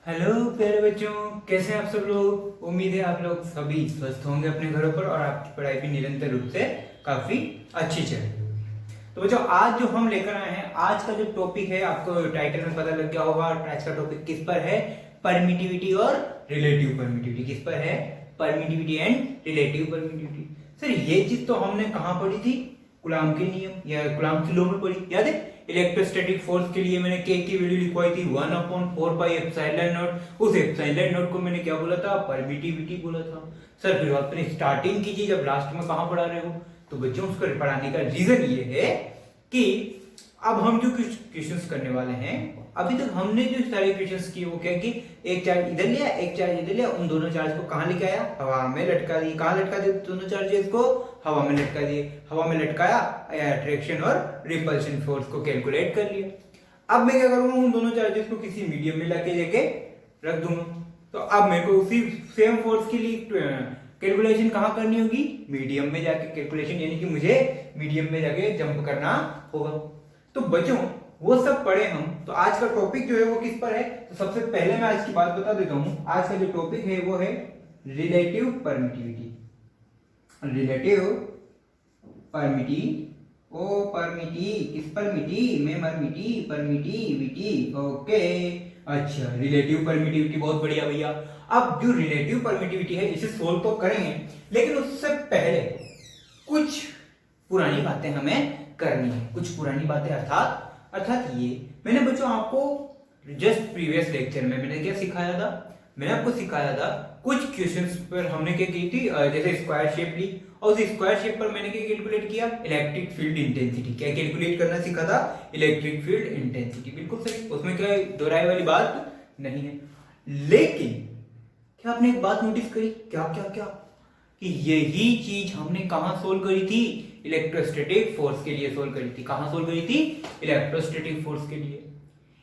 Hello प्यारे बच्चों, कैसे हैं आप सब लोग। उम्मीद है आप लोग सभी स्वस्थ होंगे अपने घरों पर और आपकी पढ़ाई भी निरंतर रूप से काफी अच्छी चल रही होगी। तो बच्चों, आज जो हम लेकर आए हैं, आज का जो टॉपिक है, आपको टाइटल में पता लग गया होगा। आज का टॉपिक किस पर है? परमिटिविटी और रिलेटिव परमिटिविटी। किस पर है? Permittivity and relative permittivity. Sir, ये चीज तो हमने कहाँ पढ़ी थी? कूलॉम के नियम या कूलॉम के लॉ में पढ़ी, याद है? इलेक्ट्रोस्टैटिक फोर्स के लिए मैंने के की वैल्यू लिखवाई थी 1/4 पाई एप्सिलॉन नॉट। उस एप्सिलॉन नॉट को मैंने क्या बोला था? परमिटिविटी बोला था। सर, फिर आपने स्टार्टिंग की चीज अब लास्ट में कहां पढ़ा रहे हो? तो बच्चों, उसको पढ़ाने का रीजन ये है कि अब हम जो क्वेश्चंस करने वाले हैं, अभी तक हमने जो सारे क्वेश्चंस किए वो क्या कि एक चार्ज इधर लिया, एक चार्ज इधर लिया, उन दोनों चार्ज को कहां लेके आया? हवा में लटका दिए। कहां लटका दिए दोनों चार्जेस को? हवा में लटका दिए। हवा में लटकाया, अट्रैक्शन और रिपल्शन फोर्स को कैलकुलेट कर लिया। अब मैं क्या करूंगा? उन दोनों चार्जेस को किसी मीडियम में लाके लेके रख दूंगा। तो अब मेरे को उसी सेम फोर्स के लिए कैलकुलेशन कहाँ करनी होगी? मीडियम में जाके कैलकुलेशन, यानी कि मुझे मीडियम में जाके जंप करना होगा। तो बच्चों, वो सब पढ़े हम। तो आज का टॉपिक जो है वो किस पर है? तो सबसे पहले मैं आज की बात बता देता हूं। आज का जो टॉपिक है वो है रिलेटिव परमिटिविटी। रिलेटिव परमिटी ओ परमिटी, किस परमिटी? में मरमिटी, परमिटिविटी। ओके, अच्छा, रिलेटिव परमिटिविटी, बहुत बढ़िया भैया। अब जो रिलेटिव परमिटिविटी है, इसे सोल्व तो करेंगे, लेकिन उससे पहले कुछ पुरानी बातें हमें करनी है। कुछ पुरानी बातें अर्थात ये मैंने बच्चों आपको जस्ट प्रीवियस लेक्चर में मैंने क्या सिखाया था? मैंने आपको सिखाया था कुछ क्वेश्चंस पर हमने क्या की थी, जैसे स्क्वायर शेप ली और उस स्क्वायर शेप पर मैंने क्या कैलकुलेट किया? Electric field intensity. क्या कैलकुलेट करना सीखा था? Electric field intensity. बिल्कुल सही, उसमें क्या दोहराई वाली बात नहीं है। लेकिन क्या आपने एक बात नोटिस करी? क्या क्या क्या कि यही चीज हमने कहां सोल्व करी थी? इलेक्ट्रोस्टैटिक फोर्स के लिए सोल्व करी थी। कहां सोल्व करी थी? इलेक्ट्रोस्टैटिक फोर्स के लिए।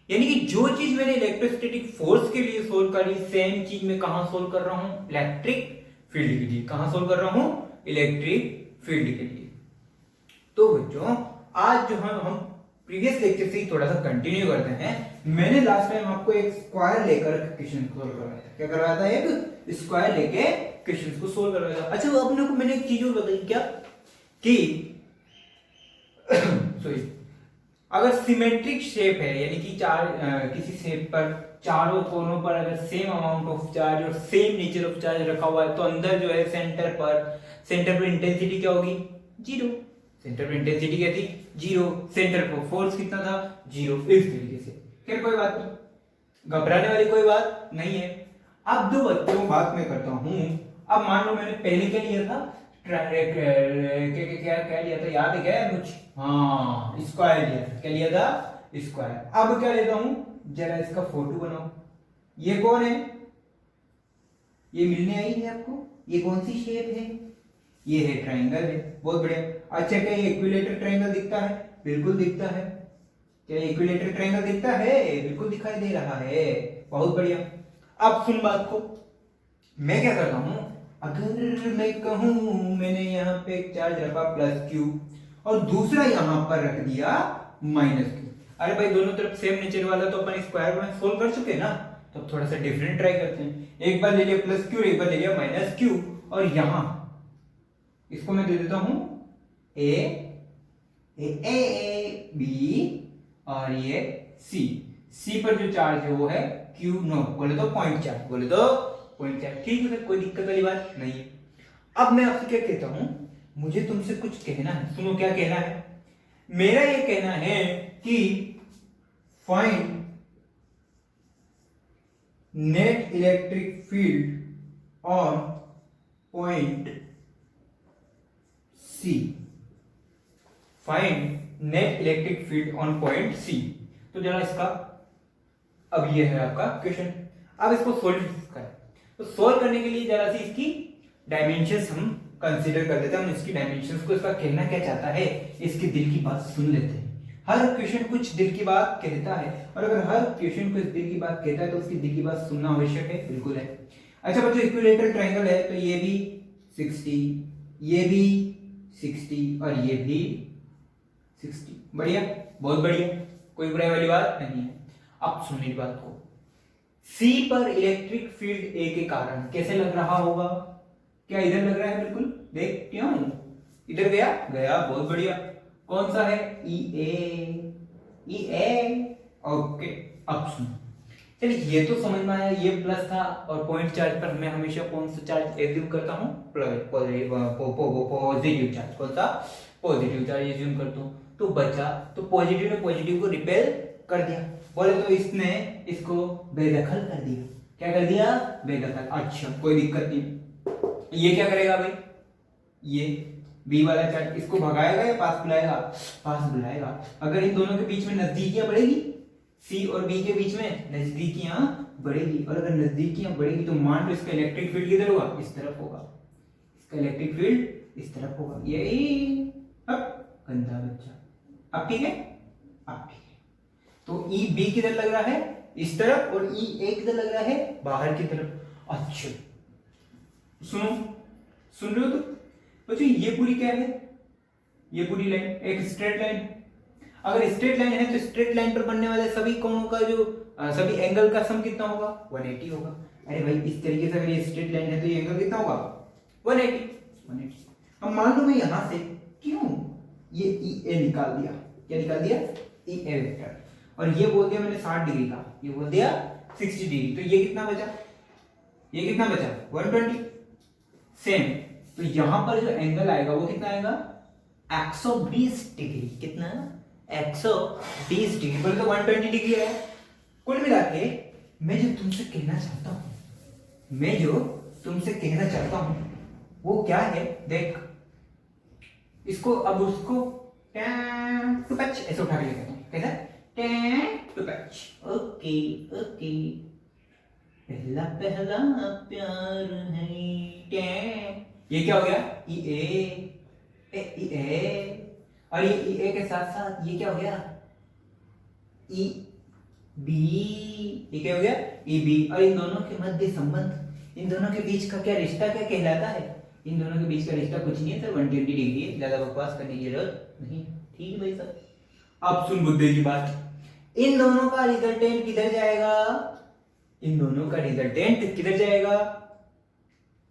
यानी कि जो चीज मैंने इलेक्ट्रोस्टैटिक फोर्स के लिए सोल्व करी, सेम चीज मैं कहां सोल्व कर रहा हूं? इलेक्ट्रिक फील्ड के लिए। कहां सोल्व कर रहा हूं? इलेक्ट्रिक फील्ड के लिए। तो बच्चों, आज जो हम प्रीवियस लेक्चर से ही थोड़ा सा कंटिन्यू करते हैं। मैंने लास्ट टाइम आपको एक स्क्वायर लेकर क्वेश्चन सोल्व करवाया था। क्या करवाया था? एक स्क्वायर लेके क्वेश्चन को सोल्व करवाया था। अच्छा, वो अपने को मैंने एक चीज और बताई, क्या कि सॉरी, अगर सिमेट्रिक शेप है, यानी कि किसी शेप पर चारों कोनों पर अगर सेम अमाउंट ऑफ चार्ज और सेम नेचर ऑफ चार्ज रखा हुआ है, तो अंदर जो है सेंटर पर इंटेंसिटी क्या होगी? जीरो। सेंटर पर इंटेंसिटी क्या थी? जीरो। सेंटर पर फोर्स कितना था? जीरो। इस तरीके से। खैर, कोई बात नहीं, घबराने वाली कोई बात नहीं है। अब जो बच्चों बात मैं करता हूं, अब मान लो मैंने पहले क्या लिया था? क्या लिया था? याद है क्या कुछ? हाँ, स्क्वायर लिया था। क्या लिया था? स्क्वायर। अब क्या लेता हूं? जरा इसका फोटो बनाओ। ये कौन है? ये मिलने आई है आपको? ये कौन सी शेप है? ये है ट्राइंगल है। बहुत बढ़िया। अच्छा, क्या ये इक्विलेटर ट्राइंगल दिखता है? बिल्कुल दिखता है। क्या इक्विलेटर ट्राइंगल दिखता है? बिल्कुल दिखाई दे रहा है। बहुत बढ़िया। अब सुन बात को, मैं क्या करता हूं? अगर मैं कहूं, मैंने यहाँ पे एक चार्ज रखा +q और दूसरा यहां पर रख दिया -q। अरे भाई, दोनों तरफ सेम नेचर वाला तो अपन स्क्वायर में सोल्व कर चुके ना। तो थोड़ा सा डिफरेंट ट्राई करते हैं। एक बार ले लिया +q, एक बार ले लिया -q, और यहां इसको मैं दे देता हूं a, b और ये c पर जो चार्ज है वो है q0। बोले तो पॉइंट चार्ज, बोले तो पॉइंट चार्ज। ठीक है, कोई दिक्कत वाली बात नहीं है। अब मैं आपसे क्या कहता हूं? मुझे तुमसे कुछ कहना है। सुनो, क्या कहना है? मेरा ये कहना है कि find net electric field on point C. Find net electric field on point C. तो जरा इसका, अब ये है आपका क्वेश्चन। अब इसको सोल्व करें। तो सोल्व करने के लिए जरा सी इसकी डायमेंशंस हम कंसीडर कर लेते हैं। हम इसकी डायमेंशंस को, इसका कहना क्या चाहता है, इसके दिल की बात सुन लेते हैं। हर क्वेश्चन कुछ दिल की बात कहता है, और अगर हर क्वेश्चन कुछ दिल की बात कहता है तो उसकी दिल की बात सुनना आवश्यक है। बिल्कुल है। अच्छा बच्चों, इक्विलेटरल ट्रायंगल है, तो ये भी 60, ये भी 60 और ये भी 60। बढ़िया, बहुत बढ़िया, कोई बुराई वाली बात नहीं है। अब सुनिए बात को। सी पर इलेक्ट्रिक फील्ड ए के कारण कैसे लग रहा होगा? क्या इधर लग रहा है? बिल्कुल देख, क्यों इधर गया? गया, बहुत बढ़िया। कौन सा है? ई ए। ओके, अब सुन, चलिए ये तो समझ में आया, ये प्लस था और पॉइंट चार्ज पर मैं हमेशा कौन सा चार्ज एज्यूम करता हूँ? Positive charge. कौन सा? पॉजिटिव चार्ज एज्यूम करता हूँ। तो बचा तो पॉजिटिव ने पॉजिटिव को रिपेल कर दिया, बोले तो इसने इसको बेदखल कर दिया। क्या कर दिया? बेदखल। अच्छा, कोई दिक्कत नहीं। ये क्या करेगा भाई? ये बी वाला चार्ज इसको भगाएगा या पास बुलाएगा? पास बुलाएगा। अगर इन दोनों के बीच में नजदीकियां बढ़ेगी, सी और बी के बीच में नजदीकियां बढ़ेगी, और अगर नजदीकियां बढ़ेगी तो मान लो इसका इलेक्ट्रिक फील्ड किधर होगा? इस तरफ होगा। इसका इलेक्ट्रिक फील्ड इस तरफ होगा। यही अब गंदा बच्चा। अब ठीक है? अब ठीक है। तो ई बी किधर लग रहा है? इस तरफ, और ई ए किधर लग रहा है? बाहर की तरफ। अच्छा, सुनो, सुन रहे हो? तो बच्चों ये पूरी क्या है? ये पूरी लाइन एक स्ट्रेट लाइन। अगर स्ट्रेट लाइन है तो स्ट्रेट लाइन पर बनने वाले सभी कोणों का जो सभी एंगल का सम कितना होगा? 180 होगा। अरे भाई, इस तरीके से अगर ये स्ट्रेट लाइन है तो ये एंगल कितना होगा? 180। अब मान लो मैं यहां से क्यों ये ई ए निकाल दिया। क्या निकाल दिया? ई ए वेक्टर। और ये बोल दिया मैंने 60 डिग्री का, ये बोल दिया 60 डिग्री। तो ये कितना बचा? ये कितना बचा? 120। सेम, तो यहां पर जो एंगल आएगा वो कितना आएगा? 120 डिग्री। कितना? 120 डिग्री। बोले तो 120 डिग्री है। कुल मिला के मैं जो तुमसे कहना चाहता हूं वो क्या है? देख, इसको अब उसको टू पैच ऐसे उठा के लेते हैं। कैसा? To patch. ओके ओके, पहला पहला प्यार है। ये क्या हो गया? ई ए। और ये ई ए के साथ साथ ये क्या हो गया? E B. ये क्या हो गया? E B. और इन दोनों के मध्य संबंध, इन दोनों के बीच का क्या रिश्ता, क्या कहलाता है? इन दोनों के बीच का रिश्ता कुछ नहीं है सर, 120 डिग्री है। ज्यादा बकवास करने की जरूरत नहीं। ठीक है भाई साहब, अब सुन मुद्दे की बात। इन दोनों का रिजल्टेंट किधर जाएगा? इन दोनों का रिजल्टेंट किधर जाएगा?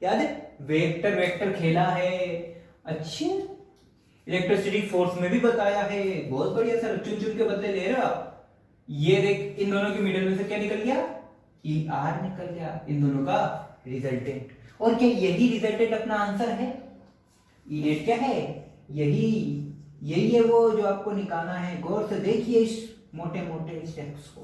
याद है? वेक्टर वेक्टर खेला है। अच्छे, इलेक्ट्रिसिटी फोर्स में भी बताया है। बहुत बढ़िया सर, चुन चुन के बदले ले रहा। ये देख, इन दोनों के मिडिल में से क्या निकल गया? ई आर निकल गया, इन दोनों का रिजल्टेंट। और क्या यही रिजल्टेंट अपना आंसर है? ई नेट क्या है? यही है वो जो आपको निकालना है। गौर से देखिए इस मोटे मोटे स्टेप्स को,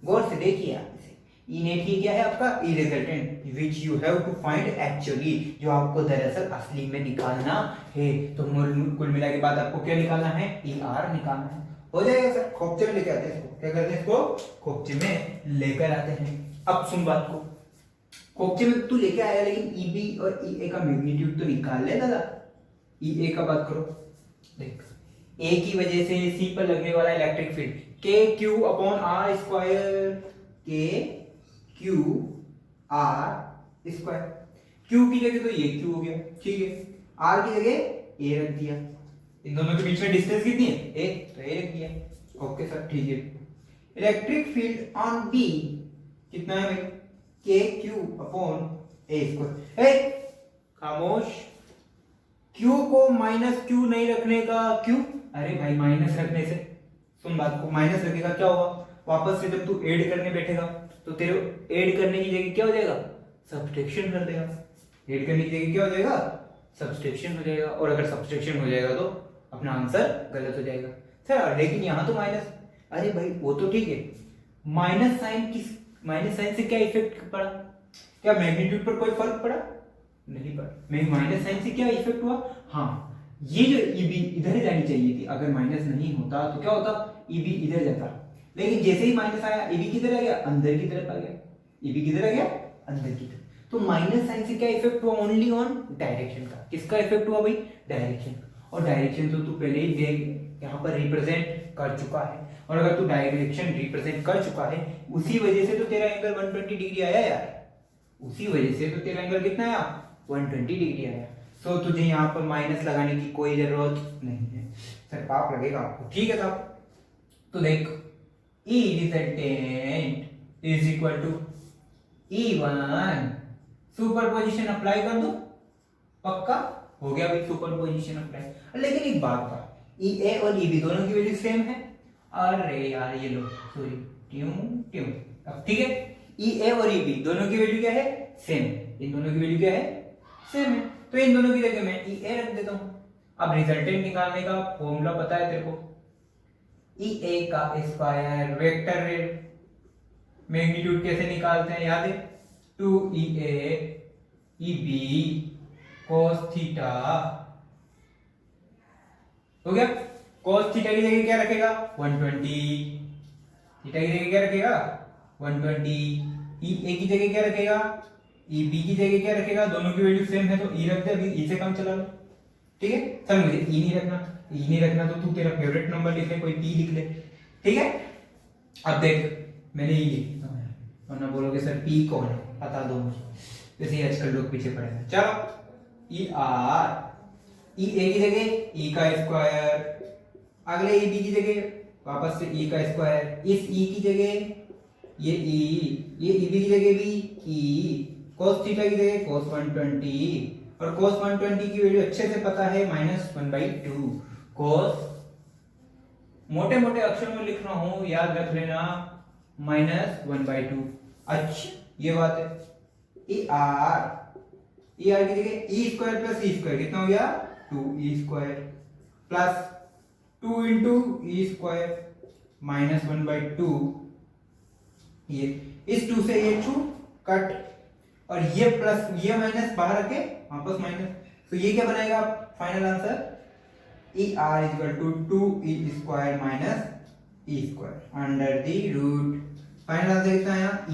गौर से देखिए आप इसे। ई नेट ही क्या है आपका? E resultant which you have to find actually, जो आपको दरअसल असली में निकालना है। तो कुल मिला के बाद आपको क्या निकालना है? ई आर निकालना है। हो जाएगा सर, खोपचे में लेके आते हैं इसको। क्या करते हैं इसको? खोपचे में लेकर आते हैं। अब सुन बात को, खोपचे में तू लेके आया, लेकिन ई बी और ई ए का मैग्नीट्यूड तो निकाल ले दादा। ई ए का बात करो। देख, ए की वजह से सी पर लगने वाला इलेक्ट्रिक फील्ड के क्यू अपॉन आर स्क्वायर। के क्यू आर स्क्वायर। क्यू की जगह तो ये क्यू हो गया, ठीक है। आर की जगह ए रख दिया। इन दोनों के बीच में डिस्टेंस कितनी है? ए, तो ए रख दिया। ओके सर, ठीक है। इलेक्ट्रिक फील्ड ऑन बी कितना है भाई? के क्यू अपॉन ए स्क्वायर। खामोश, क्यू को माइनस क्यू नहीं रखने का। क्यों? अरे भाई, माइनस रखने से, सुन बात को, माइनस रखेगा क्या होगा? वापस से जब तू ऐड करने बैठेगा तो तेरे ऐड करने की जगह क्या हो जाएगा? सब्सट्रैक्शन कर देगा। ऐड करने की जगह क्या हो जाएगा? सब्सट्रैक्शन हो जाएगा। और अगर सब्सट्रैक्शन हो जाएगा तो अपना आंसर गलत हो जाएगा सर। लेकिन यहां तो माइनस, अरे भाई वो तो ठीक है, माइनस साइन से क्या इफेक्ट पड़ा? क्या मैग्नीट्यूड पर कोई फर्क पड़ा? नहीं पड़ा। माइनस साइन से क्या इफेक्ट हुआ? हाँ, ये जो ईबी इधर ही जानी चाहिए थी। अगर माइनस नहीं होता तो क्या होता? ईबी इधर जाता। लेकिन जैसे ही माइनस आया, ईबी किधर आ गया? अंदर की तरफ आ गया। ईबी किधर आ गया? अंदर की तरफ। तो माइनस साइन से क्या इफेक्ट हुआ? ओनली ऑन डायरेक्शन का। किसका इफेक्ट हुआ भाई? डायरेक्शन। और डायरेक्शन तो तू पहले ही देख यहाँ पर रिप्रेजेंट कर चुका है। और अगर तू डायरेक्शन रिप्रेजेंट कर चुका है, उसी वजह से तो तेरा एंगल 120 डिग्री आया यार। उसी वजह से तो तेरा एंगल कितना आया? 120 डिग्री आया। सो तुझे यहाँ पर माइनस लगाने की कोई जरूरत नहीं है सर, पाप लगेगा आपको। ठीक है साहब, तो देख, E resultant is equal to E1 superposition apply कर दो, पक्का हो गया भाई सुपरपोजिशन अप्लाई। लेकिन एक बात था, E A और EB दोनों की वैल्यू सेम है। अरे यार ये लो सॉरी ट्यून ट्यून, अब ठीक है EA और EB दोनों की वैल्यू क्या है, सेम। इन दोनों की वैल्यू क्या है, सेम है। तो इन दोनों की जगह मैं EA रख देता हूं। अब रिजल्टेंट निकालने का फॉर्मूला पता है तेरे को, EA का स्क्वायर वेक्टर मैग्नीट्यूड कैसे निकालते हैं याद है, 2EA EB cos थीटा हो गया। cos थीटा की जगह क्या रखेगा 120, थीटा की जगह क्या रखेगा 120, EA की जगह क्या रखेगा, EB की जगह क्या रखेगा, दोनों की वैल्यू सेम है तो E रख दे, अभी E से काम चला लो, ठीक है। सर मुझे E नहीं रखना, E नहीं रखना तो तू तेरा फेवरेट नंबर लिख ले, कोई P लिख ले, ठीक है। अब देख मैंने E लिखा है, वरना बोलोगे सर P कौन है बता दो मुझे, जैसे आजकल लोग पीछे पड़े हैं। चलो ER, EA की जगह E का स्क्वायर, अगले EB की जगह वापस से E का स्क्वायर, इस E की जगह ये E, ये EB की जगह भी E, cos थीटा की जगह cos 120, और cos 120 की वैल्यू अच्छे से पता है -1/2। cos मोटे मोटे अक्षर में लिख रहा हूं, याद रख लेना -1/2। अच्छा ये बात है। ER, ER की जगह E square plus E square कितना हो गया 2E square plus 2 into E square -1/2, ये इस 2 से ये 2 कट, और ये प्लस ये माइनस बाहर रखे वापस माइनस, तो ये क्या बनाएगा final answer ER equal to 2E square minus E square under the root, final answer कितना आया E।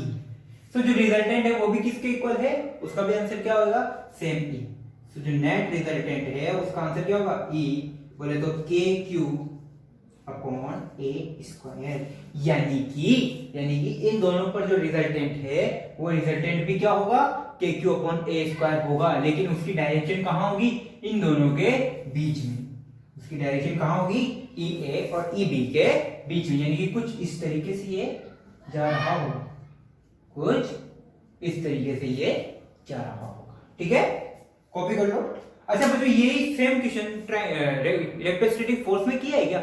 तो जो रिजल्टेंट है वो भी किसके इक्वल है, उसका भी आंसर क्या होगा सेम E। तो जो नेट रिजल्टेंट है उसका आंसर क्या होगा E, बोले तो KQ अपॉन A स्क्वायर, यानी कि इन दोनों पर जो रिजल्टेंट है वो रिजल्टेंट भी क्या होगा KQ अपॉन A स्क्वायर होगा, लेकिन उसकी डायरेक्शन कहां होगी, इन दोनों के बीच में। उसकी डायरेक्शन कहां होगी EA और EB के बीच में, यानी कि कुछ इस तरीके से ये जा रहा होगा, कुछ इस तरीके से ये जा रहा होगा, ठीक है कॉपी कर लो। अच्छा बच्चों यही सेम क्वेश्चन इलेक्ट्रोस्टैटिक फोर्स में किया है क्या,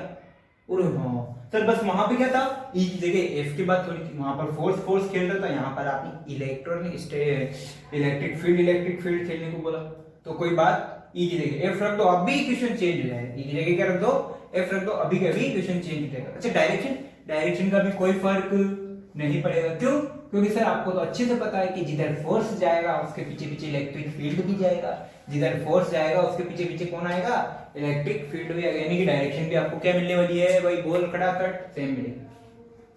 अरे हाँ सर बस वहां पे क्या था E की जगह F की बात हो रही थी, वहां पर फोर्स खेल रहा था, यहाँ पर आपने इलेक्ट्रिक फील्ड खेलने को बोला, तो कोई बात E की जगह F रख दो, अभी क्वेश्चन चेंज हो जाएगा। E की जगह क्या रख दो F रख दो, अभी के अभी क्वेश्चन चेंज हो जाएगा। अच्छा डायरेक्शन का भी कोई फर्क नहीं पड़ेगा, क्यों, क्योंकि सर आपको तो अच्छे से पता है कि जिधर फोर्स जाएगा उसके पीछे पीछे इलेक्ट्रिक फील्ड भी जाएगा, जिधर फोर्स जाएगा उसके पीछे पीछे कौन आएगा इलेक्ट्रिक फील्ड भी आएगा, यानी कि डायरेक्शन भी आपको क्या मिलने वाली है भाई, बोल खड़ाखट सेम मिलेगी।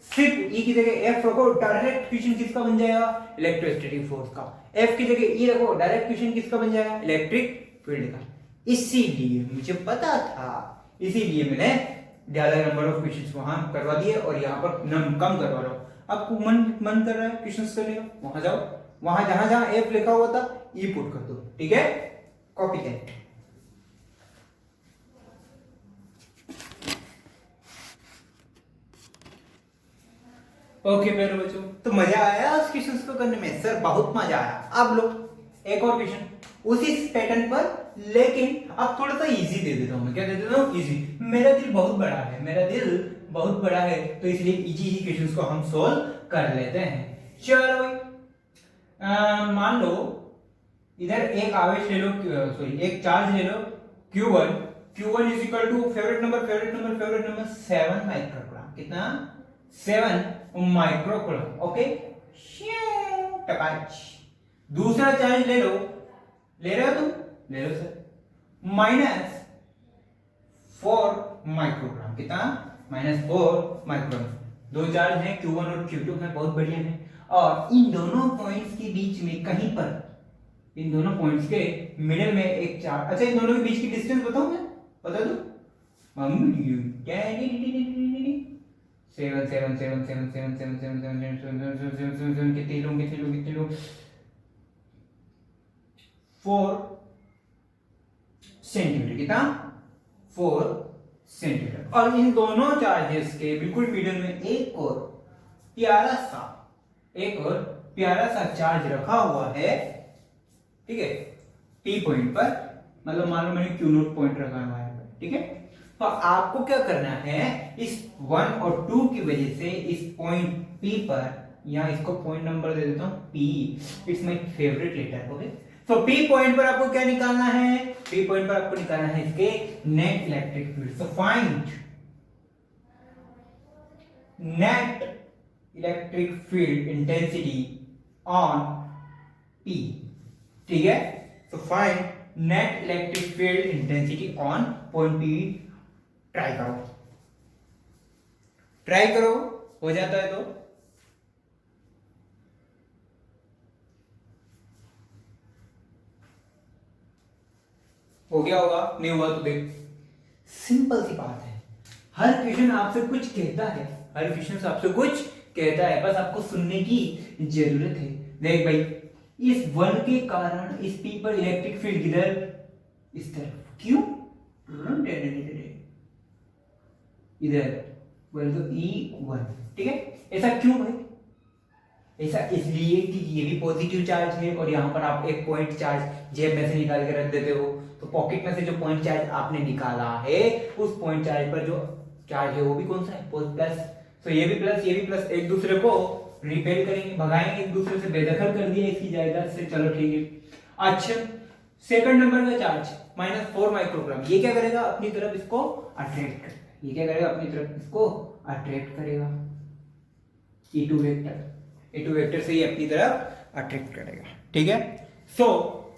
सिर्फ E की जगह F रखो, डायरेक्ट क्वेश्चन किसका बन जाएगा इलेक्ट्रोस्टैटिक फोर्स का, F की जगह E रखो, डायरेक्ट क्वेश्चन किसका बन जाएगा इलेक्ट्रिक फील्ड का। इसीलिए मुझे पता था, इसीलिए मैंने ज्यादा नंबर ऑफ क्वेश्चंस वहां करवा दिए और यहाँ पर कम करवा रहा हूँ। आपको मन कर रहा है क्वेश्चंस करने का, वहां जाओ, वहां जहां जहां F लिखा हुआ था E पुट कर दो, ठीक है कॉपी दैट। ओके मेरे बच्चों, तो मजा आया उस क्वेश्चंस को करने में, सर बहुत मजा आया। अब लो एक और क्वेश्चन उसी पैटर्न पर, लेकिन अब थोड़ा सा इजी दे देता हूं मैं, क्या दे देता हूं इजी, मेरा दिल बहुत बड़ा है, मेरा दिल बहुत बड़ा है, तो इसलिए इजी ही क्वेश्चंस को हम सोल्व कर लेते हैं। चलो भाई मान लो इधर एक आवेश ले लो, सॉरी एक चार्ज ले लो Q1 is equal to favourite number 7 microcoulomb, कितना 7 माइक्रोकूलम, ओके टकाच। दूसरा चार्ज ले लो, ले रहे हो तुम, ले लो सर, -4 माइक्रोग्राम, कितना -4 माइक्रोग्राम। दो चार्ज हैं Q1 और Q2 हैं, बहुत बढ़िया हैं, और इन दोनों पॉइंट्स के बीच में कहीं पर, इन दोनों पॉइंट्स के मिडिल में एक चार्ज, अच्छा इन दोनों के बीच की डिस्टेंस बताऊं मैं, बता दो मम्मी 7 कितने लोग 4 सेंटीमीटर, कितना 4 सेंटीमीटर। और इन दोनों चार्जेस के बिल्कुल मिडिल में एक और प्यारा सा चार्ज रखा हुआ है, ठीक है, पी पॉइंट पर, मतलब मान लो मैंने क्यू नोट पॉइंट रखा हुआ है, ठीक है। तो आपको क्या करना है, इस 1 और 2 की वजह से इस पॉइंट पी पर, या इसको पॉइंट नंबर दे देता हूं P, it's my favourite letter, okay. तो पी पॉइंट पर आपको क्या निकालना है, पी पॉइंट पर आपको निकालना है इसके net electric field. So find net electric field intensity on P, ठीक है। तो find net electric field intensity on point P. Try करो, ट्राई करो, हो जाता है तो हो गया होगा, नहीं हुआ तो देख, सिंपल सी बात है। हर क्वेश्चन आपसे कुछ कहता है, हर क्वेश्चन आपसे कुछ कहता है, बस आपको सुनने की जरूरत है। देख भाई, इस 1 के कारण इस पी पर इलेक्ट्रिक फील्ड किधर, इस तरफ, क्यों, इधर, बोले तो E1, ठीक है। ऐसा क्यों भाई, ऐसा इसलिए कि ये भी पॉजिटिव चार्ज है और यहाँ पर आप एक पॉइंट चार्ज जेब में से निकाल के रख देते हो, तो पॉकेट में से जो पॉइंट चार्ज आपने निकाला है, उस पॉइंट चार्ज पर जो चार्ज है वो भी कौन सा है, प्लस। तो ये भी प्लस, ये भी प्लस, एक दूसरे को रिपेल करेंगे, भगाएंगे, एक दूसरे से बेदखल कर दिया इसकी जायदाद से, चलो ठीक है। अच्छा, सेकंड नंबर का चार्ज -4 माइक्रोग्राम, ये क्या करेगा, अपनी तरफ इसको अट्रैक्ट करेगा, ये क्या करेगा, अपनी तरफ इसको अट्रैक्ट करेगा, E2 वेक्टर, E2 वेक्टर से ये अपनी तरफ अट्रैक्ट करेगा, ठीक है। सो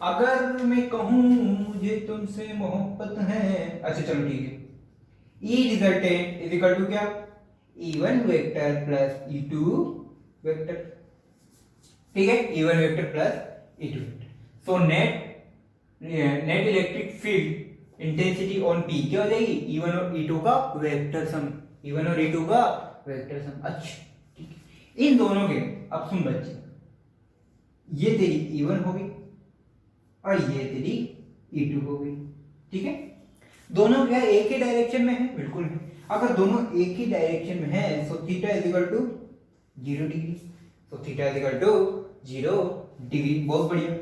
अगर मैं कहूं मुझे तुमसे मोहब्बत है, अच्छा चलो ठीक है, E resultant is equal to क्या, E1 vector plus E2 vector, ठीक है, E1 vector plus E2 vector. So net electric field intensity on P क्या हो जाएगी, E1 और E2 का वेक्टर सम, E1 और E2 का वेक्टर सम। अच्छा ठीक है, इन दोनों के, अब सुन बच्चे, ये तेरी E1 होगी और ये तेरी E2 होगी, ठीक है। दोनों क्या एक ही डायरेक्शन में है, बिल्कुल है। अगर दोनों एक ही डायरेक्शन में है, so theta is equal to 0 degree, तो theta is equal to 0 degree, बहुत बढ़िया।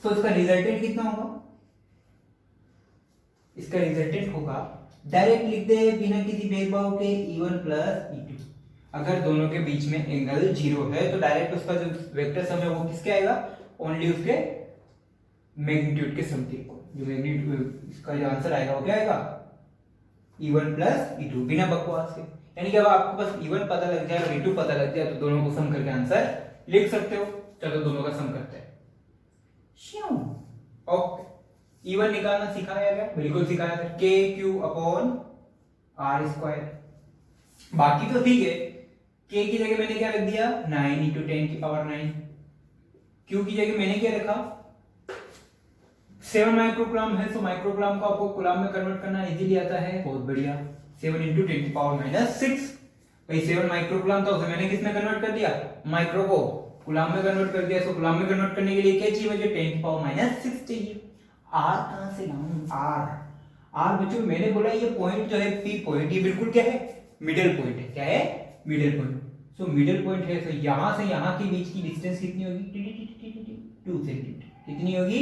तो इसका रिजल्टेंट कितना होगा, इसका रिजल्टेंट होगा, डायरेक्ट लिख दे बिना किसी भेदभाव के, E1 प्लस E2। अगर दोनों के बीच में एंगल 0 है तो डायरेक्ट उसका जो वेक्टर सम है वो किसके आएगा, ओनली उसके मैग्नीट्यूड के समथिंग को, जो मैग्नीट्यूड इसका जो आंसर आएगा वो क्या आएगा, E1 प्लस E2, बिना बकवास के। यानी कि अब आपको बस E1 पता लग जाए और E2 पता लग जाए तो दोनों को सम करके आंसर लिख सकते हो। चलो दोनों का सम करते हैं। ओके, E1 निकालना सिखाया गया, बिल्कुल सिखाया था, KQ/R²। बाकी तो ठीक है, K की जगह मैंने क्या रख दिया, 9 × 10⁹ Q की जगह मैंने क्या रखा, 7 माइक्रोग्राम है, तो माइक्रोग्राम को आपको कूलम में कन्वर्ट करना इजीली आता है, बहुत बढ़िया। 7 × 10⁻⁶, भाई 7 माइक्रोग्राम था, उसे मैंने किस में कन्वर्ट कर दिया, माइक्रो को कूलम में कन्वर्ट कर दिया। तो कूलम में कन्वर्ट करने के लिए क्या चाहिए मुझे, 10⁻⁶ चाहिए। R कहां से लाऊं, R बच्चों मैंने बोला ये पॉइंट जो है P पॉइंट, ये बिल्कुल क्या है, मिडिल पॉइंट है, क्या है, middle point. So middle point है, तो यहां से यहां के बीच की डिस्टेंस कितनी होगी, 2 सेंटीमीटर, कितनी होगी,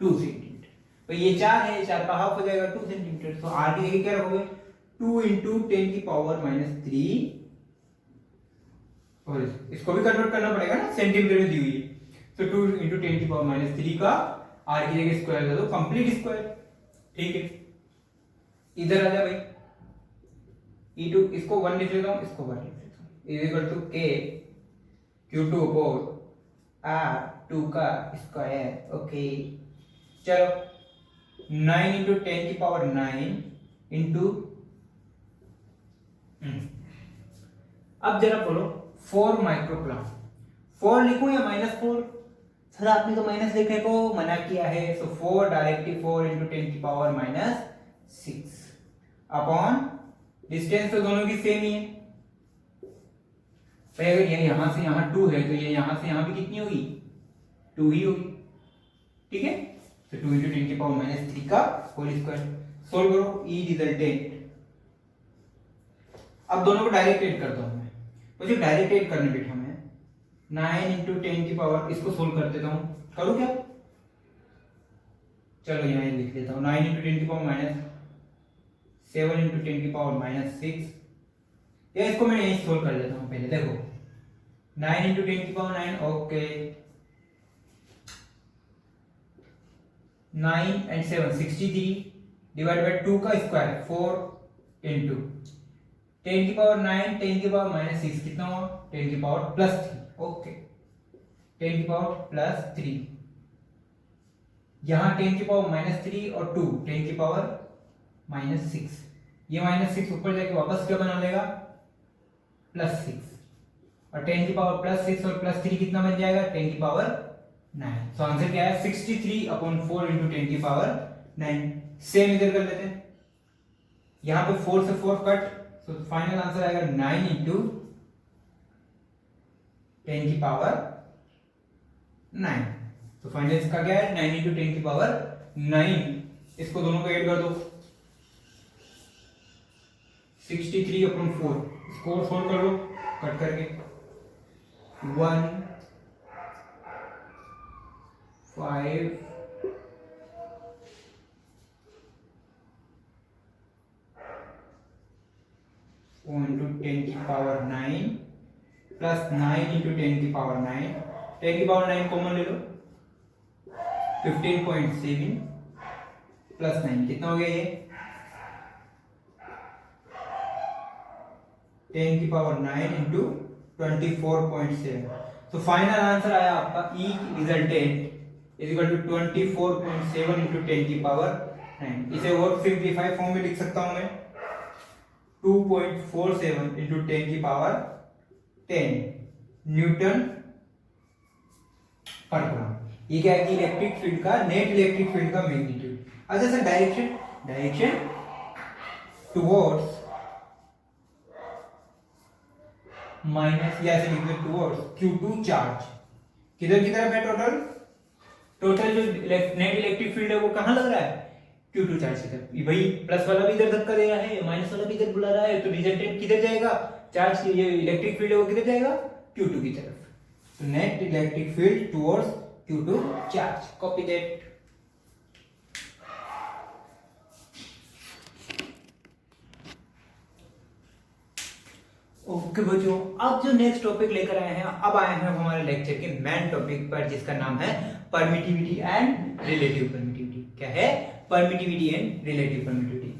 2 सेंटीमीटर। तो ये 4 है, 4 का हाफ हो जाएगा 2 सेंटीमीटर। तो R की जगह क्या रखोगे, 2 × 10⁻⁻3, और इसको भी कन्वर्ट करना पड़ेगा ना, सेंटीमीटर में दी हुई है, तो 2 × 10⁻³ का R की जगह स्क्वायर कर दो, कंप्लीट स्क्वायर, ठीक है। इधर आ जा भाई, E2 इसको 1 लिख लेता हूं, इसको 1 लिख लेता हूं, इज इक्वल टू KQ2/R2 का स्क्वायर। ओके चलो, 9 × 10⁹ अब जरा बोलो 4 माइक्रोग्राम, 4 लिखूं या -4, सर आपने तो माइनस लिखने को मना किया है, सो 4 डायरेक्टली 4 × 10⁻⁶ अपॉन डिस्टेंस तो दोनों की सेम ही है भाई। अगर ये यहां से यहां 2 है तो ये यहां से यहां भी कितनी होगी, 2 ही होगी, ठीक है। तो 2 × 10⁻³ का होल स्क्वायर। सोल्व करो, E रिजल्टेंट। अब दोनों को डायरेक्ट ऐड करता हूं मैं, मुझे डायरेक्ट ऐड करने बैठा मैं, 9 इंटू 10 की पावर, इसको सोल्व कर देता हूँ, करूँ क्या? चलो यहाँ लिख देता हूँ, 9 इंटू 10 की पावर माइनस 7 इंटू 10 की पावर -6, या इसको मैं यही सोल्व कर लेता हूँ पहले। देखो 9 इंटू 10 की power 9, okay, 9 and 7 63 divide by 2 का स्क्वायर 4 इंटू 10 की पावर 9, 10 की पावर -6 कितना हुआ? 10 की पावर +3, ओके, 10 की पावर +3, यहां 10 की पावर -3 और 2 10 की पावर -6, ये -6 ऊपर जाके वापस क्या बना लेगा? +6, और 10 की पावर +6 और +3 कितना बन जाएगा? 10 की पावर 9। तो आंसर क्या है? 63/4 इंटू 10 की पावर 9। सेम इधर कर लेते हैं, यहां पे 4 से 4 कट, तो फाइनल आंसर आएगा 9 इंटू 10 की पावर 9। तो फाइनल इसका क्या है? 9 इंटू 10 की पावर 9। इसको दोनों को ऐड कर दो, 63/4, इसको सोल्व कर लो कट करके, 1 5 इंटू 10 की पावर 9 प्लस 9 इंटू 10 की पावर 9, 10 की पावर 9 कॉमन ले लो, 15.7 प्लस 9 कितना हो गया? ये 10 की पावर 9 इंटू 24.7। तो फाइनल आंसर आया आपका E resultant is equal to 24.7 into 10 की पावर 9। इसे और सिंप्लीफाई फॉर्म में लिख सकता हूं मैं, 2.47 इंटू 10 की पावर 10 न्यूटन पर कूलम। ये क्या है कि इलेक्ट्रिक फील्ड का, नेट इलेक्ट्रिक फील्ड का मैग्नीट्यूड। अच्छा सर, डायरेक्शन टुवर्ड्स माइनस, या ऐसे लिख दो टुवर्ड्स Q2 चार्ज, किधर की तरफ है? टोटल जो नेट इलेक्ट्रिक फील्ड है वो कहां लग रहा है? Q2 चार्ज की तरफ। भाई प्लस वाला भी इधर धक्का दे रहा है, माइनस वाला भी इधर बुला रहा है, तो रिजल्टेंट किधर जाएगा? चार्ज की ये इलेक्ट्रिक फील्ड है वो किधर जाएगा? Q2 की तरफ। तो net electric field towards Q2 charge, copy that. Okay बच्चों, अब जो नेक्स्ट टॉपिक लेकर आए हैं, अब आए हैं हमारे लेक्चर के मेन टॉपिक पर, जिसका नाम है परमिटिविटी एंड रिलेटिव परमिटिविटी। क्या है? Permittivity and relative permittivity.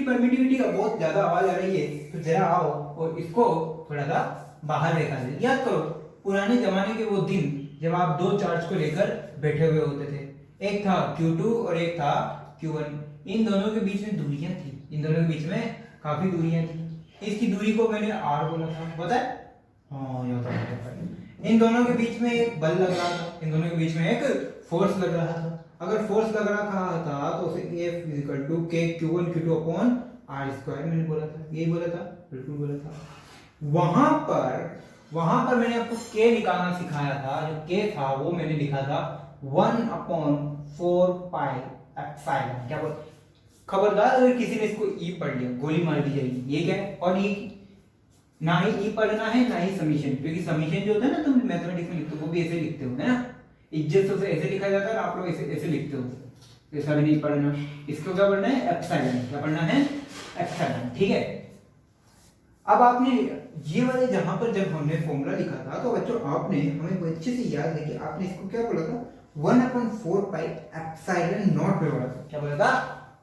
Permittivity का बहुत ज्यादा आवाज आ रही है, तो जरा आओ और इसको थोड़ा सा बाहर निकाल दे। याद करो पुराने जमाने के वो दिन जब आप दो चार्ज को लेकर बैठे हुए होते थे, एक था Q2 और एक था Q1। इन दोनों के बीच में दूरियां थी, इन दोनों के बीच में काफी दूरियां थी। इसकी दूरी को मैंने R बोला था, पता है? हाँ याद आ गया। इन दोनों के बीच में एक बल लग रहा था, इन दोनों के बीच में एक फोर्स लग रहा था। अगर फोर्स लग रहा था तो उसे F = K Q1 Q2 upon R² मैंने बोला था, यही बोला था, बिल्कुल बोला था। वहां पर मैंने आपको K निकालना सिखाया था। जो K था वो मैंने लिखा था 1/4 पाई एप्सिलॉन। क्या बोल, खबरदार अगर किसी ने इसको ई पढ़ लिया गोली मार दी जाएगी। ये क्या है? और ये ना ही ई पढ़ना है ना ही समीशन, क्योंकि समीशन जो होता है ना, तुम मैथमेटिक्स में लिखते हो वो भी ऐसे लिखते हो, है ना? इज्जत से ऐसे लिखा जाता है, आप लोग ऐसे लिखते हो, ऐसा भी नहीं पढ़ना। इसको क्या पढ़ना है? एप्सिलॉन। क्या पढ़ना है? एप्सिलॉन। ठीक है। अब आपने ये वाले जहां पर जब हमने फॉर्मूला लिखा था, तो बच्चों आपने, हमें अच्छे से याद है कि आपने इसको क्या बोला था? 1/4 पाई एप्सिलॉन नॉट पे बोला था। क्या बोला था?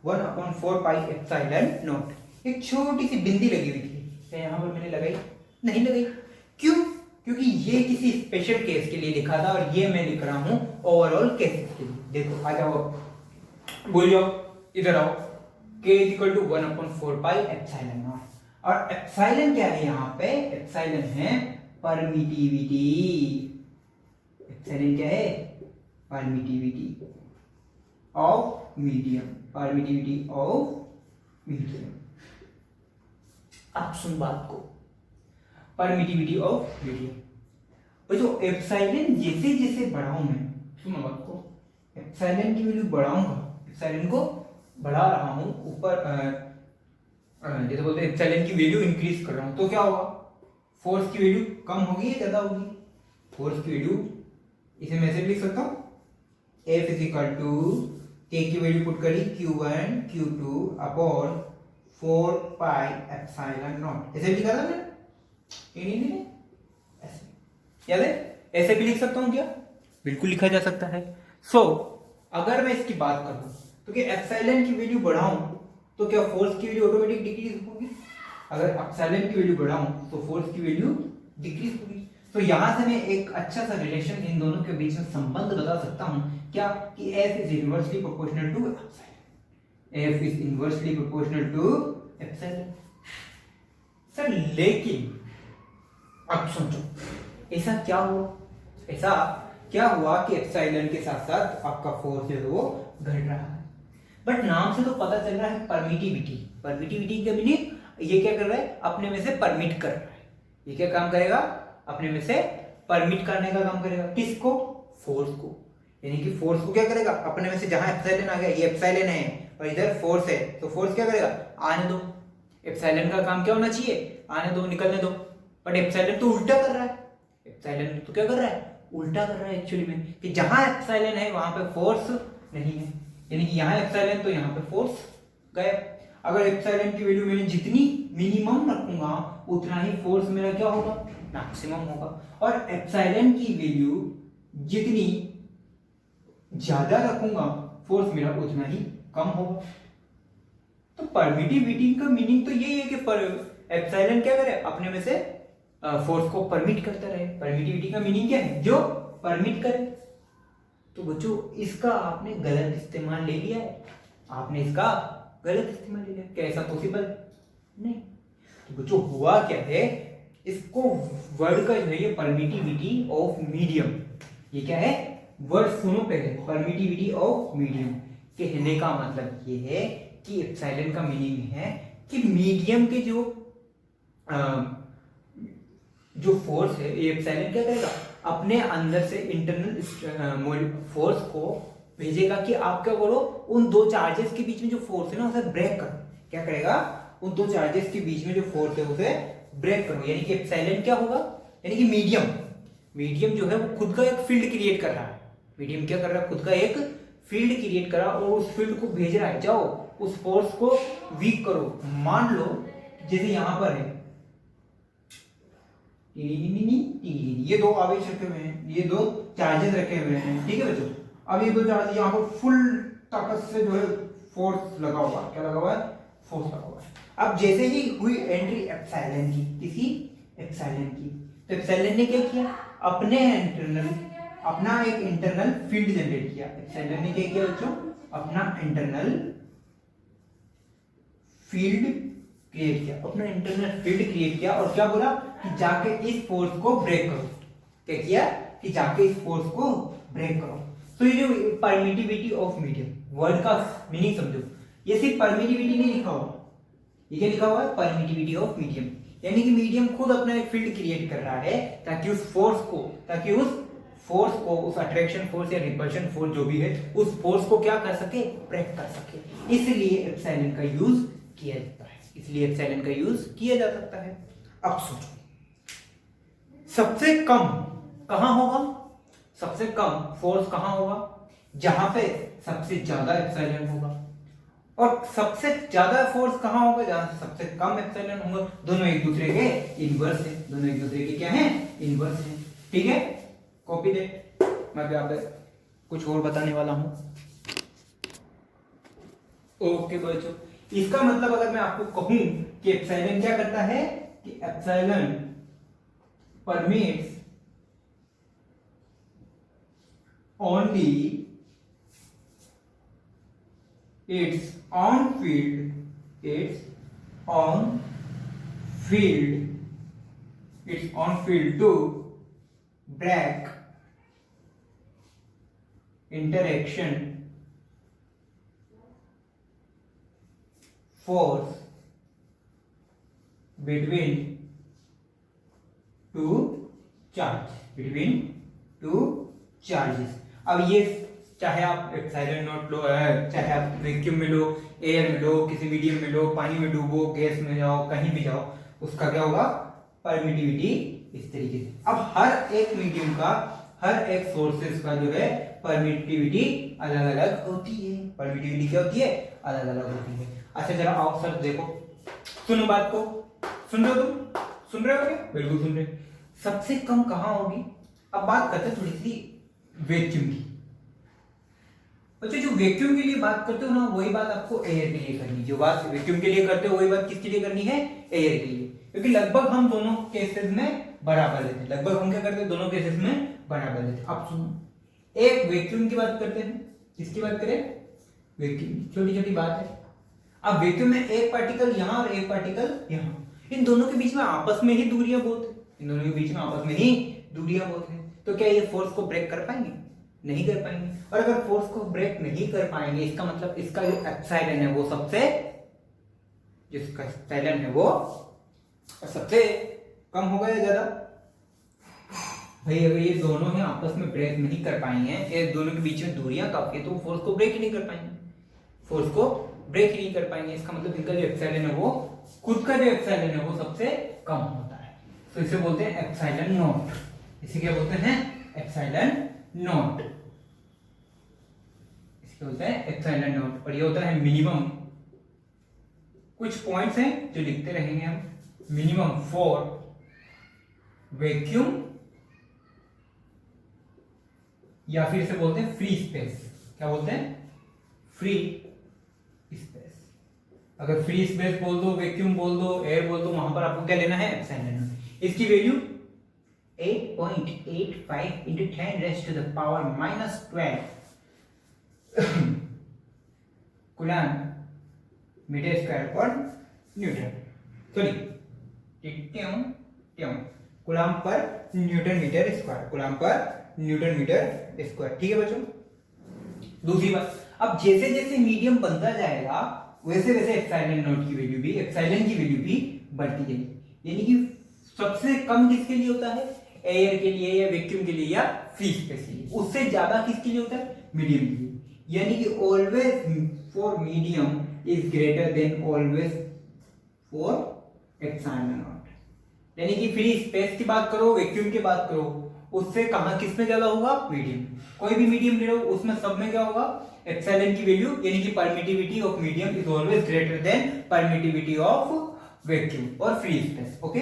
1/4 पाई एप्सिलॉन नॉट। एक छोटी सी बिंदी लगी हुई थी, क्या यहाँ पर मैंने लगाई? नहीं लगाई। क्यों? क्योंकि ये किसी स्पेशल केस के लिए लिखा था, और ये मैं लिख रहा हूं ओवरऑल केसेस के लिए। देखो आ जाओ, बोल जाओ, इधर आओ। K = 1/4 pi epsilon not. और एप्सिलॉन क्या है? यहाँ पे एप्सिलॉन है परमिटिविटी। एप्सिलॉन क्या है? Permittivity of medium. Permittivity of medium. आप सुन बात को, परमिटिविटी ऑफ मीडियम। जो एप्सिलॉन जैसे जैसे बढ़ाऊं मैं, सुनो बात को, एप्सिलॉन की वैल्यू बढ़ाऊंगा, एप्सिलॉन को बढ़ा रहा हूं ऊपर, जैसे बोलते हैं एप्सिलॉन की वैल्यू इंक्रीज कर रहा हूं, तो क्या होगा? फोर्स की वैल्यू कम होगी या ज्यादा होगी? फोर्स की वैल्यू इसे मैं ऐसे लिख सकता हूँ, F is equal to K की वैल्यू पुट करी Q1 Q2 upon 4 pi epsilon not, ऐसे लिखा था ना? नहीं, ऐसे याद है? ऐसे भी लिख सकता हूँ क्या? बिल्कुल लिखा जा सकता है। सो अगर मैं इसकी बात करूं तो कि एप्सिलॉन की वैल्यू बढ़ाऊं तो क्या फोर्स की वैल्यू ऑटोमेटिक डिक्रीज होगी? अगर एप्सिलॉन की वैल्यू बढ़ाऊं तो फोर्स की वैल्यू डिक्रीज होगी। तो यहां से मैं एक अच्छा सा रिलेशन इन दोनों के बीच में संबंध बता सकता हूं, क्या? कि F is inversely proportional to epsilon. F is inversely proportional to epsilon. Sir लेकिन अब सोचो, ऐसा क्या हुआ कि एप्सिलॉन के साथ साथ आपका फोर्स जो है वो घट रहा है, बट नाम से तो पता चल रहा है परमिटिविटी। परमिटिविटी का मीनिंग ये क्या कर रहा है? अपने में से परमिट कर रहा है। ये क्या काम करेगा? अपने में से परमिट करने का काम करेगा। किसको? फोर्स को। यानी कि फोर्स को क्या करेगा? अपने में से, जहां एप्सिलॉन आ गया, ये एप्सिलॉन है और इधर फोर्स है, तो फोर्स क्या करेगा? आने दो। एप्सिलॉन का काम क्या होना चाहिए? आने दो, निकलने दो। बट एप्सिलॉन तो उल्टा कर रहा है। एप्सिलॉन तो क्या कर रहा है? उल्टा कर रहा है एक्चुअली में, कि जहां एप्सिलॉन है वहां पे फोर्स नहीं है। यानी कि यहाँ एप्सिलॉन तो यहाँ पे फोर्स गया। अगर एप्सिलॉन की वैल्यू मैंने जितनी मिनिमम रखूंगा उतना ही फोर्स मेरा क्या होगा? मैक्सिमम होगा। और एप्सिलॉन की वैल्यू जितनी ज्यादा रखूंगा फोर्स मेरा उतना ही कम होगा। तो परमिटिविटी का मीनिंग तो यही है कि एप्सिलॉन क्या करे? अपने में से फोर्स को परमिट करता रहे। परमिटिविटी का मीनिंग क्या है? जो परमिट करे। तो बच्चों इसका आपने गलत इस्तेमाल ले लिया है। आपने इसका गलत इस्तेमाल ले लिया। क्या ऐसा पॉसिबल? नहीं। तो बच्चों हुआ क्या है, इसको वर्ड का जो है ये परमिटिविटी ऑफ मीडियम, ये क्या है? वर्ड सुनो पहले, परमिटिविटी ऑफ मीडियम। कहने का मतलब ये है कि एप्सिलॉन का मीनिंग है कि मीडियम के जो फोर्स है, ये एप्सिलॉन क्या करेगा? अपने अंदर से इंटरनल फोर्स को भेजेगा कि आप क्या करो, उन दो चार्जेस के बीच में जो फोर्स है ना उसे ब्रेक करो। क्या करेगा? उन दो चार्जेस के बीच में जो फोर्स है उसे ब्रेक करो। यानी कि एप्सिलॉन क्या होगा? यानी कि मीडियम जो है वो खुद का एक फील्ड क्रिएट कर रहा है। मीडियम क्या कर रहा है? खुद का एक फील्ड क्रिएट कर रहा है और उस फील्ड को भेज रहा है, जाओ उस फोर्स को वीक करो। मान लो जैसे यहां पर है ये दो आवेश रखे हुए हैं, ये दो चार्जेस रखे हुए हैं, ठीक है बच्चों। अब ये दो चार्ज यहाँ पर फुल ताकत से जो है फोर्स लगा हुआ है। क्या लगा हुआ है? फोर्स लगा हुआ है। अब जैसे ही हुई एंट्री एप्सिलॉन की, किसी एप्सिलॉन की, तो एप्सिलॉन ने क्या किया? अपना एक इंटरनल फील्ड जनरेट किया। एप्सिलॉन ने क्या किया बच्चों? अपना इंटरनल फील्ड क्रिएट किया। अपना इंटरनल फील्ड क्रिएट किया और क्या बोला? कि जाके इस फोर्स को ब्रेक करो। क्या किया? कि जाके इस फोर्स को ब्रेक करो। तो ये जो परमिटिविटी ऑफ मीडियम, वर्ड का मीनिंग समझो। ये सिर्फ परमिटिविटी नहीं लिखा हुआ, ये क्या लिखा हुआ है? Permittivity of medium. यानी कि मीडियम खुद अपना एक फील्ड क्रिएट कर रहा है ताकि उस फोर्स को उस अट्रैक्शन फोर्स या रिपल्शन फोर्स जो भी है, उस फोर्स को क्या कर सके? ब्रेक कर सके। इसलिए एप्सिलॉन का यूज किया जाता है। इसलिए एप्सिलॉन का यूज किया जा सकता है। अब सोचो सबसे कम कहां होगा? सबसे कम फोर्स कहां होगा? जहां पे सबसे ज्यादा एप्सिलॉन होगा। और सबसे ज्यादा फोर्स कहां होगा? जहां से सबसे कम एप्सिलॉन होगा। दोनों एक दूसरे के इनवर्स है। दोनों एक दूसरे के क्या है? इनवर्स है। ठीक है, कॉपी दे। मैं यहाँ पे कुछ और बताने वाला हूं। ओके बच्चों, इसका मतलब अगर मैं आपको कहूं कि एप्सिलॉन क्या करता है, कि epsilon permits only its own field to break interaction force between two charges। अब ये चाहे आप एप्सिलॉन नॉट लो, चाहे आप वैक्यूम में लो, एयर में लो, किसी मीडियम में लो, पानी में डूबो, गैस में जाओ, कहीं भी जाओ, उसका क्या होगा? परमिटिविटी इस तरीके से। अब हर एक मीडियम का, हर एक सोर्सेस का जो है परमिटिविटी अलग अलग होती है। परमिटिविटी क्या होती है? अलग अलग होती है। अच्छा जरा आओ सर देखो, सुनो बात को, सुन रहे हो तुम? सुन रहे हो क्या? बिल्कुल सुन रहे। सबसे कम कहां होगी? अब बात करते हैं थोड़ी सी वैक्यूम की। बच्चों जो वैक्यूम के लिए बात करते हो ना, वही बात आपको एयर के लिए करनी है। जो बात वैक्यूम के लिए करते हो वही बात किसके लिए करनी है? एयर के लिए। क्योंकि लगभग हम दोनों केसेस में बराबर लेते हैं। लगभग हम क्या करते हैं? दोनों केसेस में बराबर लेते हैं। अब सुनो, एक वैक्यूम की बात करते हैं। किसकी बात करें? वैक्यूम। छोटी छोटी बात है। अब वैक्यूम में एक पार्टिकल यहां और एक पार्टिकल यहां, इन दोनों के बीच में आपस में ही दूरियां बहुत है। इन दोनों के बीच में आपस में ही दूरियां बहुत है। तो क्या ये फोर्स को ब्रेक कर पाएंगे? नहीं कर पाएंगे। और अगर फोर्स को ब्रेक नहीं कर पाएंगे, इसका मतलब इसका जो एप्सिलॉन है वो सबसे, जिसका एप्सिलॉन है वो सबसे कम होगा या ज्यादा? भाई अगर ये दोनों ही आपस में ब्रेक नहीं कर पाएंगे, ये दोनों के बीच में दूरियां काफी है, तो फोर्स को ब्रेक ही नहीं कर पाएंगे। फोर्स को ब्रेक ही नहीं कर पाएंगे। इसका मतलब इनका जो एप्सिलॉन है वो, खुद का जो एप्सिलॉन है वो सबसे कम होता है। तो इसे बोलते हैं एप्सिलॉन नॉट। इसे क्या बोलते हैं? Epsilon not. इसके बोलते हैं एप्सिलॉन नॉट। और ये होता है मिनिमम। कुछ पॉइंट्स हैं जो लिखते रहेंगे हम। मिनिमम फॉर वैक्यूम, या फिर इसे बोलते हैं फ्री स्पेस। क्या बोलते हैं? Free space. अगर फ्री स्पेस बोल दो, वैक्यूम बोल दो, एयर बोल दो, वहां पर आपको क्या लेना है? Epsilon nought. इसकी value 8.85 into 10 raised to the power minus 12 coulomb metre square per newton, sorry coulomb per newton metre square, coulomb per newton metre square. ठीक है बच्चों। दूसरी बात, अब जैसे जैसे मीडियम बनता जाएगा वैसे वैसे एप्सिलॉन नॉट की वैल्यू भी, एप्सिलॉन की वैल्यू भी बढ़ती जाएगी। यानी कि सबसे कम किसके लिए होता है? एयर के लिए या वैक्यूम के लिए या फ्री स्पेस के लिए। उससे ज्यादा किसके लिए होता है? मीडियम के लिए। यानी कि always for medium is greater than always for epsilon not. यानी कि फ्री स्पेस की बात करो, वैक्यूम की बात करो, उससे कहां किस में ज्यादा होगा? मीडियम। कोई भी मीडियम ले लो, उसमें सब में क्या होगा? एप्सिलॉन की वैल्यू, यानी कि permittivity of medium is always greater than permittivity of vacuum और फ्री स्पेस। ओके।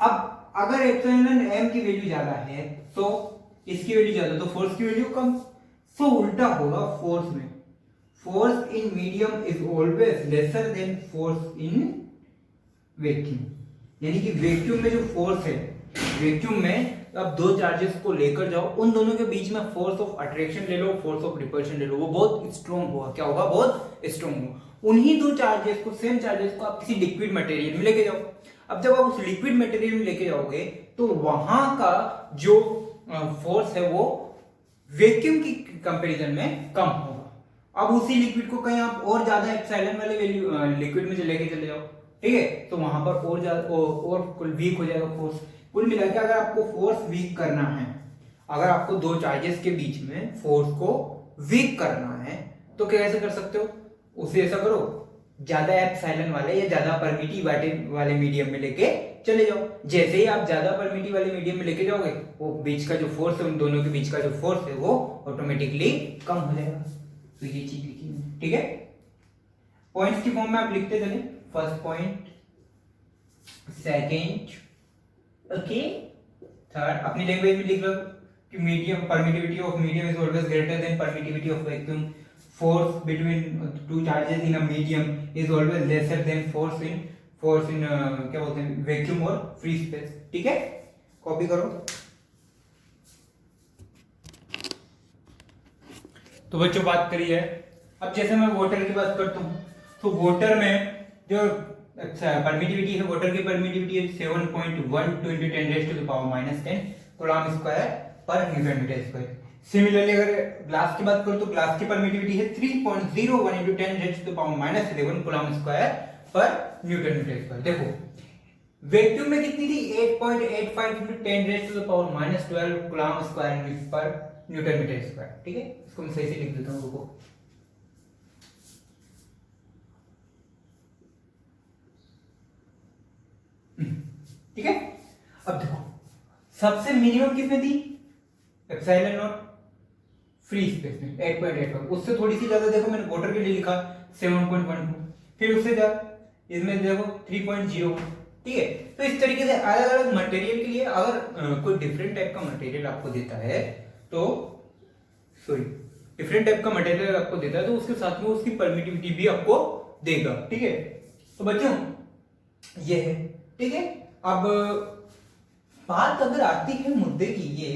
अब अगर एप्सिलॉन एम की वैल्यू ज्यादा है तो इसकी वैल्यू ज्यादा, तो फोर्स की वैल्यू कम। सो उल्टा होगा फोर्स में। Force in medium is always lesser than force in vacuum. यानी कि वैक्यूम में जो फोर्स है, वैक्यूम में अब दो चार्जेस को लेकर जाओ, उन दोनों के बीच में फोर्स ऑफ अट्रैक्शन ले लो, फोर्स ऑफ रिपल्शन ले लो, वो बहुत स्ट्रॉन्ग होगा। क्या होगा? बहुत स्ट्रॉन्ग होगा। उन्हीं दो चार्जेस को, सेम चार्जेस को आप किसी लिक्विड मटेरियल में लेके जाओ। अब जब आप उस लिक्विड मटेरियल में लेके जाओगे तो वहां का जो फोर्स है वो वैक्यूम की कंपैरिजन में कम होगा। अब उसी लिक्विड को कहीं आप और ज्यादा एप्सिलॉन वाले वैल्यू लिक्विड में लेके चले जाओ, ठीक है, तो वहां पर और ज्यादा और वीक हो जाएगा फोर्स। कुल मिलाकर अगर आपको फोर्स वीक करना है, अगर आपको दो चार्जेस के बीच में फोर्स को वीक करना है, तो कैसे कर सकते हो? उसे ऐसा करो, ज्यादा एप्सिलॉन वाले या ज्यादा परमिटिव वाले मीडियम में लेके चले जाओ। जैसे ही आप ज्यादा परमिटिव वाले मीडियम में लेके जाओगे, वो बीच का जो फोर्स है, उन दोनों के बीच का जो फोर्स है वो ऑटोमेटिकली कम हो जाएगा। तो ये चीज लिखी, ठीक है। पॉइंट्स की फॉर्म में आप लिखते चले। First point, second, okay, third. अपनी लैंग्वेज में लिख लो कि medium, permittivity of medium is always greater than permittivity of vacuum. Force between two charges in a medium is always lesser than force in क्या बोलते हैं, वैक्यूम और free space. ठीक है, कॉपी करो। तो बच्चों बात करिए, अब जैसे मैं वाटर की बात करता हूँ, तो वाटर में जो परमिटिविटी है, वाटर की परमिटिविटी है 7.12 into 10 raised to the power minus 10 coulomb square per newton metre square. Similarly अगर ग्लास की बात करूं तो ग्लास की परमिटिविटी है 3.01 into 10 raised to the power minus 11 coulomb square per newton metre square. देखो वैक्यूम में कितनी थी? 8.85 into 10 raised to the power minus 12 coulomb square per newton metre square. ठीक है, इसको मैं सही से लिख देता हूं, रुको। ठीक है, अब देखो सबसे मिनिमम कितने थी, एप्सिलॉन नॉट फ्री स्पेस में 8.85, उससे थोड़ी सी ज्यादा देखो मैंने वाटर के लिए लिखा 7.12, फिर उससे ज्यादा इसमें देखो 3.01। ठीक है, तो इस तरीके से अलग अलग मटेरियल के लिए अगर कोई डिफरेंट टाइप का मटेरियल आपको देता है तो डिफरेंट टाइप का मटेरियल आपको देता है तो उसके साथ में उसकी परमिटिविटी भी आपको देगा। ठीक है, तो बच्चों ये है। ठीक है, अब बात अगर आती है मुद्दे की ये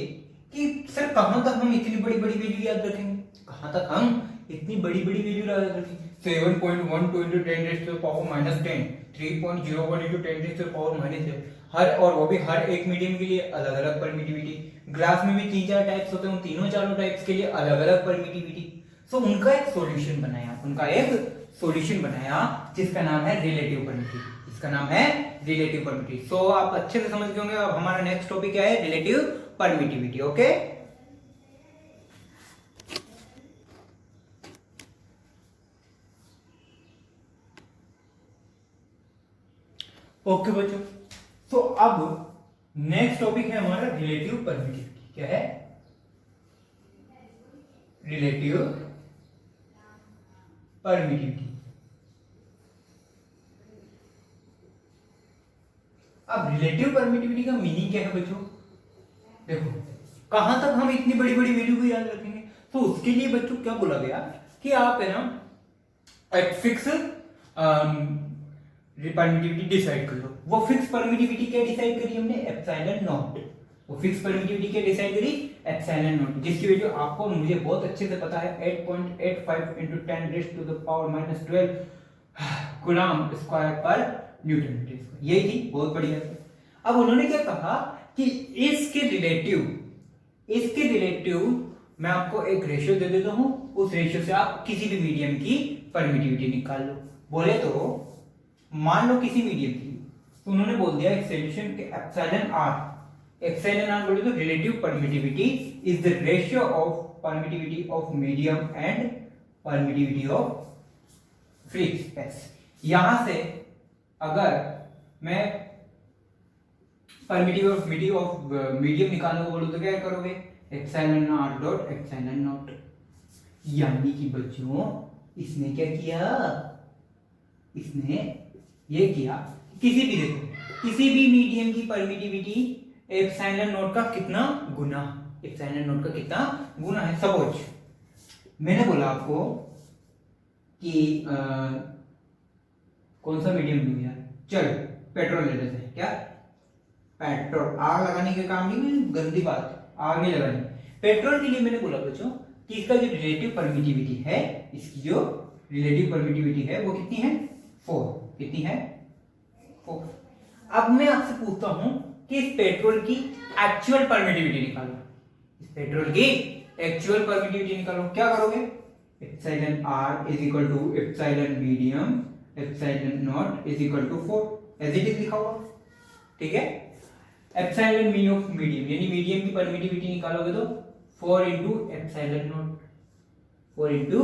कि सर कहां तक हम इतनी बड़ी बड़ी वैल्यू याद रखेंगे, कहां तक हम इतनी बड़ी बड़ी वैल्यू याद रखेंगे। 7.12 into 10 raised to the power minus 10, 3.01 into 10 raised to the power minus 10, हर और वो भी हर एक मीडियम के लिए अलग अलग परमिटिविटी। ग्लास में भी 3-4 टाइप्स होते हैं, उन तीनों चारों टाइप्स के लिए अलग अलग परमिटिविटी। सो उनका एक सॉल्यूशन बनाया, जिसका नाम है रिलेटिव परमिटिविटी। इसका नाम है रिलेटिव परमिटिविटी। सो आप अच्छे से समझ गए होंगे। अब हमारा नेक्स्ट टॉपिक क्या है, रिलेटिव परमिटिविटी। ओके, ओके बच्चों, तो अब नेक्स्ट टॉपिक है हमारा रिलेटिव परमिटिविटी। क्या है, रिलेटिव परमिटिविटी। अब रिलेटिव परमिटिविटी का मीनिंग क्या है बच्चों, देखो कहां तक हम इतनी बड़ी बड़ी वैल्यू को याद रखेंगे। तो उसके लिए बच्चों क्या बोला गया कि आप है ना एक फिक्स परमिटिविटी डिसाइड कर लो। वो फिक्स परमिटिविटी क्या डिसाइड करी हमने, एप्सिलॉन नॉट। वो फिक्स परमिटिविटी क्या डिसाइड करी, एप्सिलॉन नॉट, जिसकी वैल्यू आपको मुझे बहुत अच्छे से पता है 8.85 into 10 raised to the power minus 12 coulomb square per newton metre. यही थी, बहुत बढ़िया। अब उन्होंने क्या कहा कि इसके रिलेटिव मैं आपको एक रेशियो दे देता हूं, उस रेशियो से आप किसी भी मीडियम की परमिटिविटी निकाल लो। बोले तो मान लो किसी मीडियम की, तो उन्होंने बोल दिया एक सॉल्यूशन के एप्सिलॉन आर बोले तो relative permittivity is the ratio of permittivity of medium and permittivity of free space. यहां से अगर मैं परमिटिविटी ऑफ मीडियम निकालने को बोलूं तो क्या करोगे, epsilon R dot epsilon not. यानी कि बच्चों इसने क्या किया, इसने ये किया किसी भी मीडियम की परमिटिविटी एप्सिलॉन नॉट का कितना गुना, है। सपोज मैंने बोला आपको कि कौन सा मीडियम लूं यार, चल पेट्रोल ले लेते हैं। क्या पेट्रोल, आग लगाने के काम नहीं, गंदी बात, आग नहीं लगानी। पेट्रोल के लिए मैंने बोला बच्चों कि इसका जो रिलेटिव परमिटिविटी है, इसकी जो रिलेटिव परमिटिविटी है वो कितनी है, 4। कितनी है, 4। अब मैं आपसे पूछता हूं कि इस पेट्रोल की एक्चुअल परमिटिविटी निकालो। इस पेट्रोल की एक्चुअल परमिटिविटी निकालो। क्या करोगे, epsilon R is equal to epsilon medium epsilon not is equal to 4, as it is लिखा हुआ। ठीक है, एप्सिलॉन मी ऑफ मीडियम यानी मीडियम की परमिटिविटी निकालोगे तो 4 into epsilon not, 4 into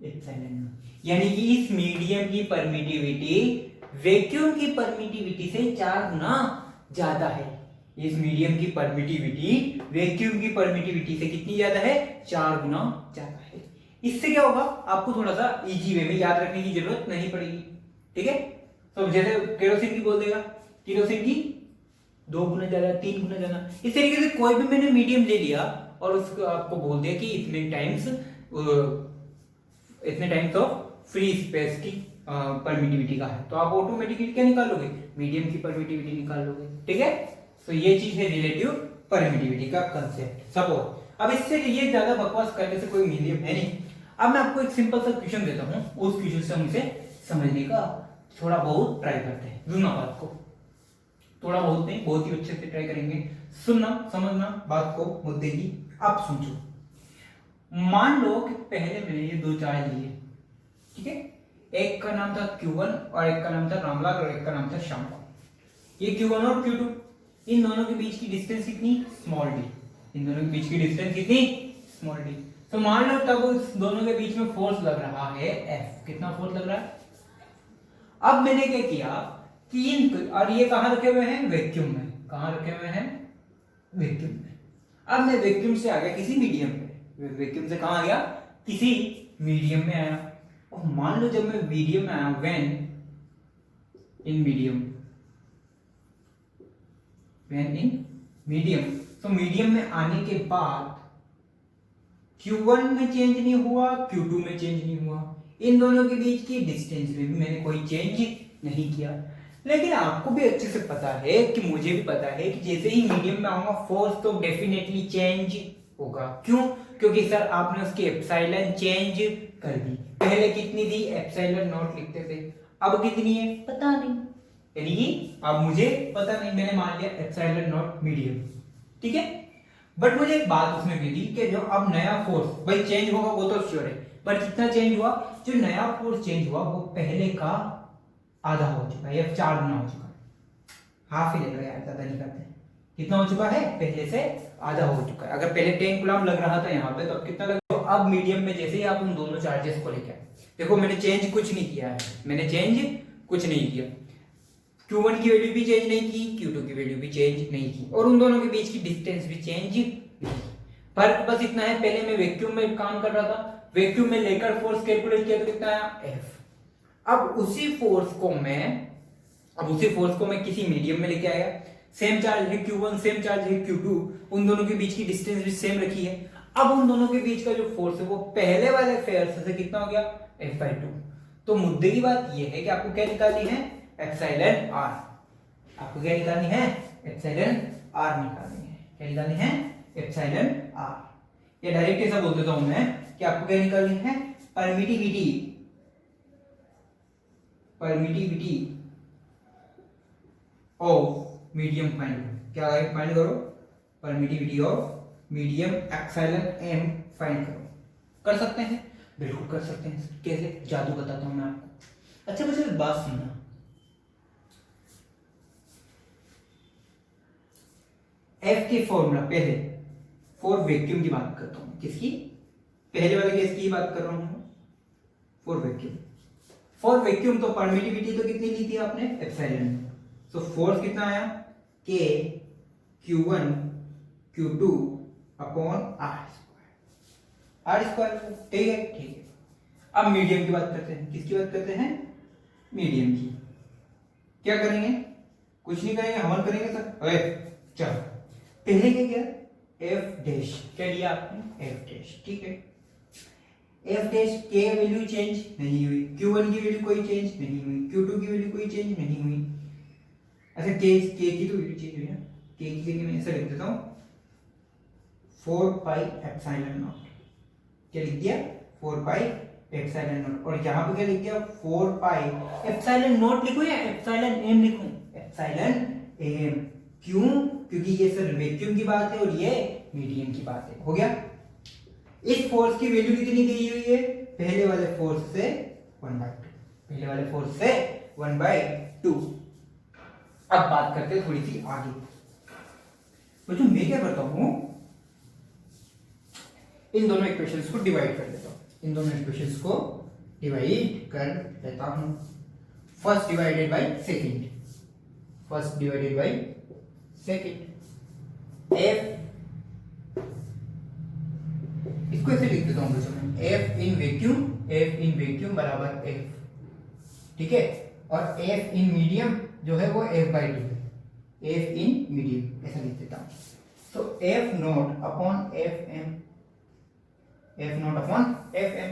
epsilon not. यानी कि इस मीडियम की परमिटिविटी वैक्यूम की परमिटिविटी से 4 गुना ज्यादा है। इस मीडियम की परमिटिविटी वैक्यूम की परमिटिविटी से कितनी ज्यादा है, 4 गुना ज्यादा है। इससे क्या होगा, आपको थोड़ा सा इजी वे में याद रखने की जरूरत नहीं पड़ेगी। ठीक है, तो जैसे केरोसिन की बोल देगा, केरोसिन की 2 गुना ज्यादा, 3 गुना ज्यादा। इस तरीके से कोई भी मैंने मीडियम ले लिया और उसको आपको बोल दिया कि इतने टाइम्स ऑफ फ्री स्पेस की परमिटिविटी का है, तो आप ऑटोमेटिकली क्या निकालोगे, मीडियम की परमिटिविटी निकाल लोगे। ठीक है, तो ये चीज है रिलेटिव परमिटिविटी का कंसेप्ट। सपोज अब इससे ये ज्यादा बकवास करने से कोई मीडियम है नहीं। अब मैं आपको एक सिंपल सा क्वेश्चन देता हूं, उस क्वेश्चन से हम इसे समझने का थोड़ा बहुत ट्राई करते हैं। सुनना बात को, थोड़ा बहुत नहीं, बहुत ही अच्छे से ट्राई करेंगे। सुनना, समझना बात को, मुद्दे की। आप सोचो, मान लो कि पहले मैंने ये 2 चार्ज लिए, ठीक है, एक का नाम था Q1 और एक का नाम था रामलाल और एक का नाम था श्याम। ये Q1 और Q2, इन दोनों के बीच की डिस्टेंस कितनी, स्मॉल डी। इन दोनों के बीच की डिस्टेंस कितनी, स्मॉल डी। तो मान लो तब उस दोनों के बीच में फोर्स लग रहा है F। कितना फोर्स लग रहा है। अब मैंने क्या किया, 3, और ये कहां रखे हुए हैं, वैक्यूम में। कहाँ रखे हुए हैं? वैक्यूम में। अब मैं वैक्यूम से आ गया किसी मीडियम पे, वैक्यूम से कहाँ आ गया? किसी मीडियम में आया। और मान लो जब मैं मीडियम में आया, when in medium, when in medium, तो मीडियम में आने के बाद Q1 में चेंज नहीं हुआ, Q2 में चेंज नहीं हुआ, इन दोनों के बीच की डिस्टेंस में भी मैंने कोई चेंज नहीं किया। लेकिन आपको भी अच्छे से पता है कि मुझे भी पता है कि जैसे ही मीडियम में आऊंगा फोर्स तो डेफिनेटली चेंज होगा। क्यों? क्योंकि सर आपने उसकी एप्सिलॉन चेंज कर दी। पहले कितनी थी? एप्सिलॉन नॉट लिखते थे, अब कितनी है पता नहीं, यानी कि अब मुझे पता नहीं, मैंने मान लिया एप्सिलॉन नॉट मीडियम, ठीक है। बट मुझे एक बात उसमें भी थी कि जो अब नया फोर्स भाई चेंज होगा वो तो श्योर है, पर कितना चेंज हुआ? जो नया फोर्स चेंज हुआ वो पहले का आधा हो चुका है या 4 गुना हो चुका है। हाफ ही ले लो यार, ज्यादा नहीं करते। कितना हो चुका है? पहले से आधा हो चुका है। अगर पहले 10 कूलम लग रहा था यहाँ पे तो अब कितना लग, तो अब मीडियम में जैसे ही आप उन दोनों चार्जेस को लेकर, देखो मैंने चेंज कुछ नहीं किया है, मैंने चेंज कुछ नहीं किया। Q1 की वैल्यू भी चेंज नहीं की, Q2 की वैल्यू भी चेंज नहीं की, और उन दोनों के बीच की डिस्टेंस भी चेंज नहीं की। फर्क बस इतना है, पहले मैं वैक्यूम में काम कर रहा था, वैक्यूम में लेकर फोर्स कैलकुलेट किया तो कितना आया? F। अब उसी फोर्स को मैं किसी मीडियम में लेके आया, सेम चार्ज है Q1, सेम चार्ज है Q2, उन दोनों के बीच की डिस्टेंस भी सेम रखी है। अब उन दोनों के बीच का जो फोर्स है वो पहले वाले फोर्स से कितना हो गया? F/2। तो मुद्दे की बात यह है कि आपको क्या निकालनी है? Epsilon R. आपको क्या निकालनी है? एप्सिलॉन आर निकालनी है। क्या निकालनी है? Epsilon are. या डायरेक्ट ऐसा बोल देता हूं मैं कि आपको क्या निकालनी है? परमिटिविटी ऑफ मीडियम फाइंड करो। क्या फाइंड करो? Permittivity of medium epsilon M find करो। कर सकते हैं? बिल्कुल कर सकते हैं। कैसे? जादू बताता हूं मैं आपको। अच्छा मुझे एक बात सुनना, एफ के फॉर्मूला पहले फॉर वैक्यूम की बात करता हूं। किसकी? पहले वाले केस की बात कर रहा हूं, फॉर वैक्यूम। फॉर वैक्यूम तो परमिटिविटी तो कितनी ली थी आपने? एप्सिलॉन। सो फोर्स कितना आया? K Q1 Q2 upon R²। ठीक है, ठीक है। अब मीडियम की बात करते हैं। किसकी बात करते हैं? मीडियम की। क्या करेंगे? कुछ नहीं करेंगे, हवन करेंगे सर। चलो पहले क्या किया? F dash. क्या लिया आपने? एफ डैश, ठीक है। एफ डैश के वैल्यू चेंज नहीं हुई, Q1 की वैल्यू कोई चेंज नहीं हुई, Q2 की वैल्यू कोई चेंज नहीं हुई। अच्छा के की तो वैल्यू चेंज हुई ना, के की जगह मैं ऐसा लिख देता हूं 4 पाई एप्सिलॉन नॉट। क्या लिख दिया? 4 पाई एप्सिलॉन नॉट। और यहां पे क्या लिख दिया? 4 पाई एप्सिलॉन नॉट लिखूं या एप्सिलॉन एम लिखूं? Epsilon M. क्यों? क्योंकि ये सर वैक्यूम की बात है और ये मीडियम की बात है। हो गया? इस फोर्स की वैल्यू कितनी दी हुई है? पहले वाले फोर्स से 1/2। पहले वाले फोर्स से 1/2। अब बात करते हैं थोड़ी सी आगे। तो जो मैं क्या करता हूं, इन दोनों इक्वेशंस को डिवाइड कर देता हूं। इन दोनों इक्वेशंस को डिवाइड कर देता हूं। First divided by second. First divided by second. F, इसको ऐसे लिख देता हूं बच्चों में, एफ इन वैक्यूम बराबर एफ। ठीक है, और एफ इन मीडियम जो है वो F/2 है। एफ इन मीडियम ऐसा लिख देता हूं। तो F not upon F M, F not upon F M,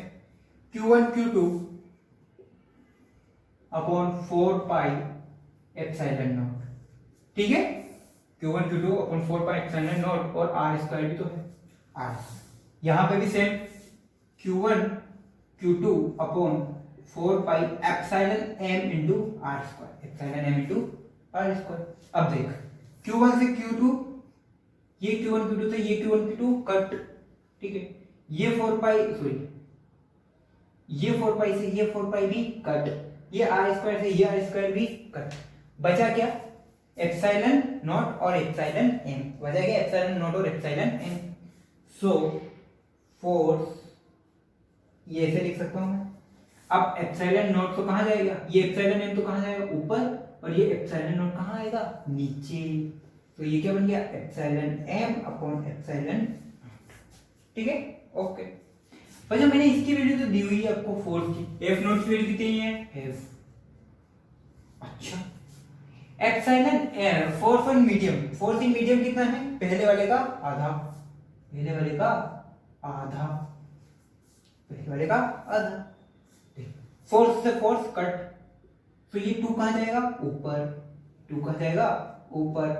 Q1 Q2 upon 4 pi epsilon not. ठीक है, Q1 Q2 upon 4 pi epsilon not, और R² भी तो है, R। यहां पे भी same Q1 Q2 upon 4 pi epsilon m into R², epsilon m into R²। अब देख, Q1 से Q2, ये Q1 Q2 से ये Q1 Q2 कट। ठीक है, ये 4 पाई, सॉरी ये 4 पाई से ये 4 पाई भी कट, ये R² से ये R² भी कट। बचा क्या? एप्सिलॉन नॉट और एप्सिलॉन m। बचा क्या? एप्सिलॉन नॉट और एप्सिलॉन m। सो फोर्स ये ऐसे लिख सकता हूं मैं। अब एप्सिलॉन नॉट तो कहां जाएगा? ये एप्सिलॉन m तो कहां जाएगा? ऊपर, और ये एप्सिलॉन नॉट कहां आएगा? नीचे। तो ये क्या बन गया एप्सिलॉन एम अपॉन एप्सिलॉन, ठीक है। ओके, पर जब मैंने इसकी वैल्यू तो दी हुई है आपको फोर्स की, एफ नॉट की वैल्यू कितनी है एफ, अच्छा epsilon force in medium, force in medium कितना है पहले वाले का आधा, पहले वाले का आधा, पहले वाले का आधा, फोर्स से फोर्स कट, तो ये 2 कहां जाएगा ऊपर, 2 कहां जाएगा ऊपर,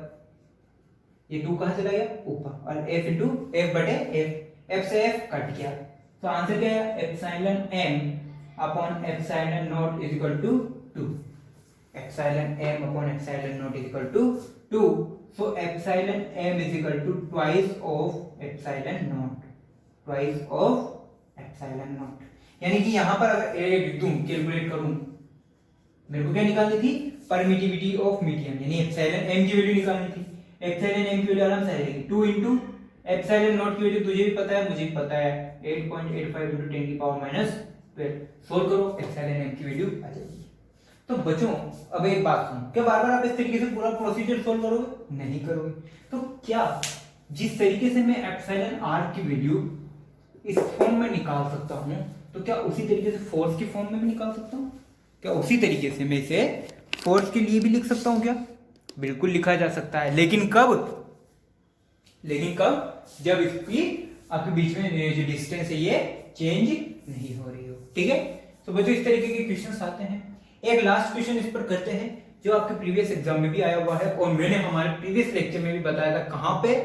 ये 2 कहां चला गया ऊपर, और एफ इंटू एफ बटे एफ, एफ से एफ कट गया, तो आंसर क्या है epsilon M upon epsilon not is equal to 2, epsilon M upon epsilon not is equal to 2, so epsilon M is equal to twice of epsilon not, twice of epsilon not, यानी कि यहां पर अगर ए लिख दूं calculate करूं, मेरे को क्या निकालनी थी परमिटिविटी ऑफ मीडियम, यानी एप्सिलॉन एम की वैल्यू निकालनी थी, एप्सिलॉन एम की वैल्यू आराम से आएगी 2 इनटू एप्सिलॉन नॉट की वैल्यू तुझे भी पता है मुझे भी पता है 8.85 into 10 की पावर माइनस 12, सोल्व करो एप्सिलॉन एम की वैल्यू आ जाएगी। तो बच्चों अब एक बात सुनो, क्या बार बार आप इस तरीके से पूरा प्रोसीजर सोल्व करोगे, नहीं करोगे, तो क्या जिस तरीके से मैं एप्सिलॉन आर की वैल्यू इस फॉर्म में निकाल सकता हूं, तो क्या उसी तरीके से फोर्स की फॉर्म में भी निकाल सकता हूं, क्या उसी तरीके से मैं इसे फोर्स के लिए भी लिख सकता हूं क्या, बिल्कुल लिखा जा सकता है, लेकिन कब, लेकिन कब, जब इसकी आपके बीच में जो डिस्टेंस है ये चेंज नहीं हो रही हो, ठीक है। तो बच्चों इस तरीके के क्वेश्चंस आते हैं, एक लास्ट क्वेश्चन इस पर करते हैं जो आपके प्रीवियस एग्जाम में भी आया हुआ है, और मैंने हमारे प्रीवियस लेक्चर में भी बताया था, कहां पे,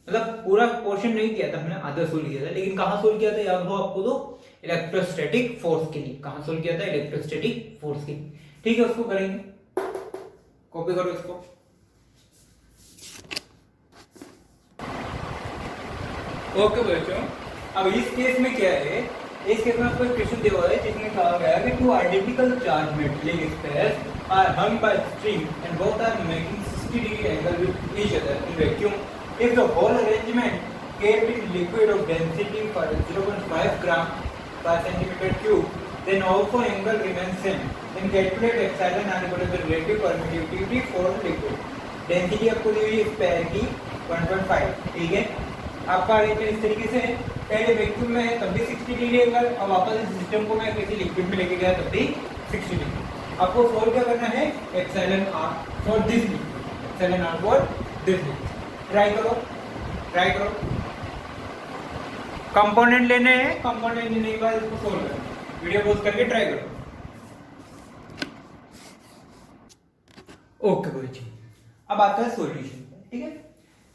मतलब पूरा पोर्शन नहीं किया था, मैंने आधा सोल्व किया था, लेकिन कहां सोल्व किया था याद हो आपको, तो इलेक्ट्रोस्टैटिक फोर्स के लिए, कहां सोल्व किया था इलेक्ट्रोस्टैटिक फोर्स के लिए, ठीक है। उसको करेंगे, कॉपी करो इसको, ओके बच्चों। अब इस केस में क्या है, इस केस में आपको एक क्वेश्चन दिया हुआ है जिसमें कहा गया है कि two identical charge metallic spheres are hung by string and both are making 60 degree angle with each other in vacuum, if the whole arrangement kept in liquid of density for 0.5 gram per centimeter cube, then also angle remains same, then calculate epsilon r equal to the relative permittivity for liquid, density आपको दी हुई है spare की 1.5, ठीक है। आपका arrangement इस तरीके से है, पहले वैक्यूम में है तब भी 60 डिग्री एंगल, और वापस इस सिस्टम को मैं किसी लिक्विड में लेके गया तब भी 60 डिग्री। आपको सोल्व क्या करना है epsilon R for this liquid, epsilon R for this liquid, try करो, ट्राई करो, कंपोनेंट लेने हैं, कंपोनेंट लेने के बाद इसको सोल्व करो, वीडियो पॉज करके ट्राई करो। ओके बच्चों, अब आता है सॉल्यूशन, ठीक है।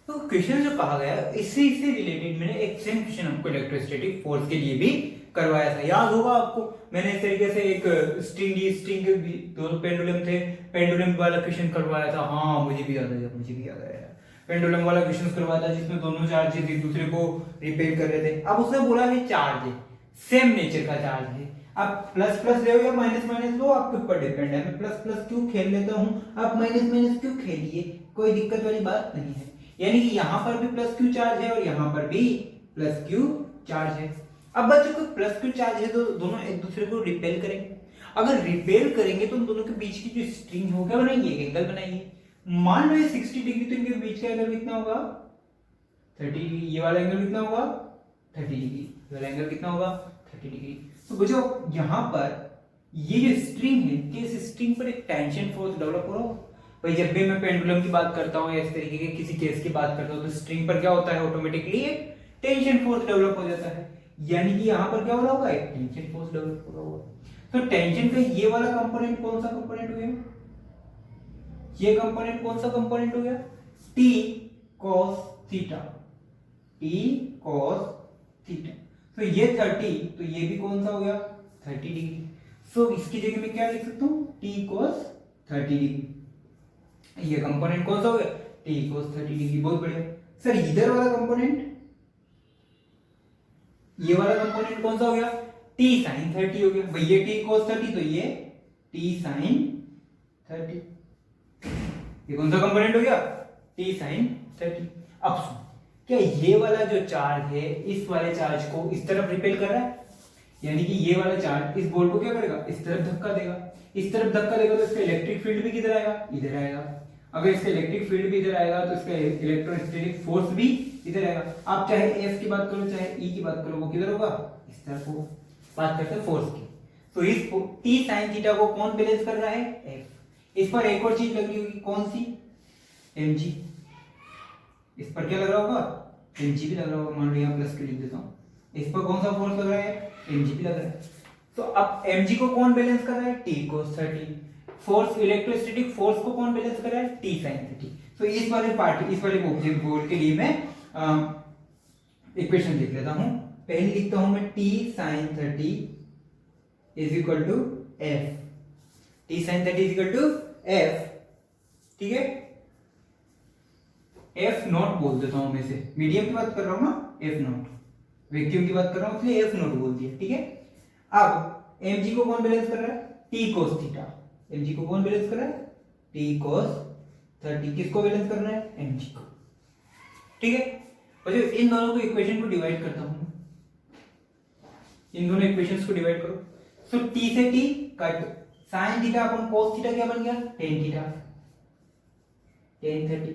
तो क्वेश्चन जो कहा गया इससे रिलेटेड मैंने एक सेम क्वेश्चन आपको इलेक्ट्रोस्टैटिक फोर्स के लिए भी करवाया था, याद होगा आपको, मैंने इस तरीके से एक स्ट्रिंग के दोनों पेंडुलम थे, पेंडुलम वाला क्वेश्चन करवाया था, हाँ मुझे भी याद आया, मुझे भी याद आया, पेंडुलम वाला क्वेश्चन करवाया था जिसमें दोनों चार्जेस एक दूसरे को रिपेल कर रहे थे। अब उसने बोला है चार्ज है, सेम नेचर का चार्ज है, आप प्लस प्लस ले या माइनस माइनस लो, आपके ऊपर डिपेंड है, मैं प्लस प्लस क्यों खेल लेता हूं, आप माइनस माइनस क्यों खेलिए, कोई दिक्कत वाली बात नहीं है, यानी कि यहां पर भी प्लस क्यू चार्ज है और यहां पर भी प्लस क्यू चार्ज है। अब बच्चों को प्लस क्यू चार्ज है तो दोनों एक दूसरे को रिपेल करेंगे, अगर रिपेल करेंगे तो उन दोनों के बीच की जो स्ट्रिंग हो क्या बनाएंगे, एक एंगल बनाएंगे, मान लो ये 60 डिग्री, तो इनके बीच का एंगल कितना होगा 30 डिग्री, ये वाला एंगल कितना होगा 30 डिग्री, ये वाला एंगल कितना होगा 30 डिग्री। तो बच्चों यहां पर ये जो स्ट्रिंग है कि इस स्ट्रिंग पर एक टेंशन फोर्स डेवलप हो रहा हो भाई, जब भी मैं पेंडुलम की बात करता हूं या इस तरीके के किसी केस की बात करता हूं तो स्ट्रिंग पर क्या होता है ऑटोमेटिकली एक टेंशन फोर्स डेवलप हो जाता है, यानी कि यहां पर क्या हो रहा होगा एक टेंशन फोर्स डेवलप हो रहा होगा। तो टेंशन का ये वाला कंपोनेंट कौन सा कंपोनेंट हो गया, ये कंपोनेंट कौन सा कंपोनेंट हो गया T cos theta, T cos theta, तो ये 30, तो ये भी कौन सा हो गया 30 डिग्री, सो इसकी जगह में क्या लिख सकता हूं T cos 30 डिग्री, ये कंपोनेंट कौन सा हो गया T cos 30 डिग्री, बहुत बढ़िया। सर इधर वाला कंपोनेंट, ये वाला कंपोनेंट कौन सा हो गया T sin 30 हो गया भाई, ये T cos 30 तो ये T sin 30, ये कौन सा कंपोनेंट हो गया T sin 30। अब सुन, क्या ये वाला जो चार्ज है इस वाले चार्ज को इस तरफ रिपेल कर रहा है, यानी कि ये वाला चार्ज इस बॉल को क्या करेगा इस तरफ धक्का देगा, इस तरफ धक्का देगा तो इसका इलेक्ट्रिक फील्ड भी किधर आएगा इधर आएगा। अगर इसका इलेक्ट्रिक फील्ड भी इधर आएगा तो इसका इलेक्ट्रोस्टैटिक फोर्स भी इधर आएगा। आप चाहे एफ की बात करो चाहे ई की बात करो, वो किधर होगा, इस तरफ को बात करते हैं फोर्स की। तो इस टी साइन थीटा को कौन बैलेंस कर रहा है, एफ। इस पर एक और चीज लग रही होगी, कौन सी, एम जी। इस पर क्या लग रहा होगा, एम जी भी लग रहा होगा, मान लो यहाँ प्लस के लिख देता हूँ। इस पर कौन सा फोर्स लग रहा है, एम जी भी लग रहा है। तो अब एम जी को कौन बैलेंस कर रहा है, T cos 30। Force, electrostatic force को कौन बैलेंस कर रहा है, टी साइन 30। तो इस वाले पार्ट, इस वाले ऑब्जेक्ट गोल के लिए मैं इक्वेशन लिख लेता हूं। पहले लिखता हूं मैं T sine 30 is equal to F. T sine 30 is equal to F, ठीक है। एफ नॉट बोल देता हूं मैं इसे, मीडियम की बात कर रहा हूं ना, एफ नॉट, वैक्यूम की बात कर रहा हूं इसलिए एफ नॉट बोल दिया, ठीक है। अब एम जी को कौन बैलेंस कर रहा है, T cos theta. M G को कौन बैलेंस कर रहा है, टी कोस 30। किसको बैलेंस करना है, एम जी को, ठीक है। और जो इन दोनों को इक्वेशन को डिवाइड करता हूं, इन दोनों इक्वेशंस को डिवाइड करो। सो टी से टी कट, साइन थीटा अपन कोस थीटा क्या बन गया, टेन थीटा, टेन 30,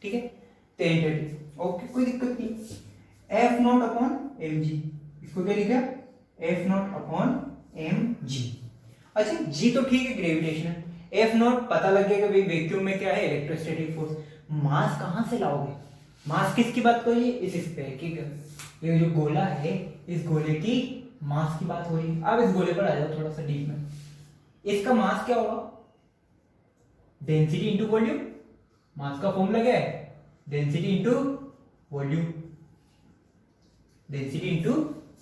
ठीक है, टेन 30। ओके, कोई दिक्कत नहीं। F not upon M G, इसको क्या लिखा, F not upon M G. अच्छा, जी तो ठीक है, ग्रेविटेशन। एफ नॉट पता लग गया कि भाई वैक्यूम में क्या है, इलेक्ट्रोस्टैटिक फोर्स। मास कहां से लाओगे, मास किसकी बात कर रही है, इस स्फीयर की। ये जो गोला है, इस गोले की मास की बात हो रही है। अब इस गोले पर आ जाओ थोड़ा सा डीप में। इसका मास क्या होगा, डेंसिटी इंटू वॉल्यूम। मास का फॉर्मूला क्या है, density into volume, density into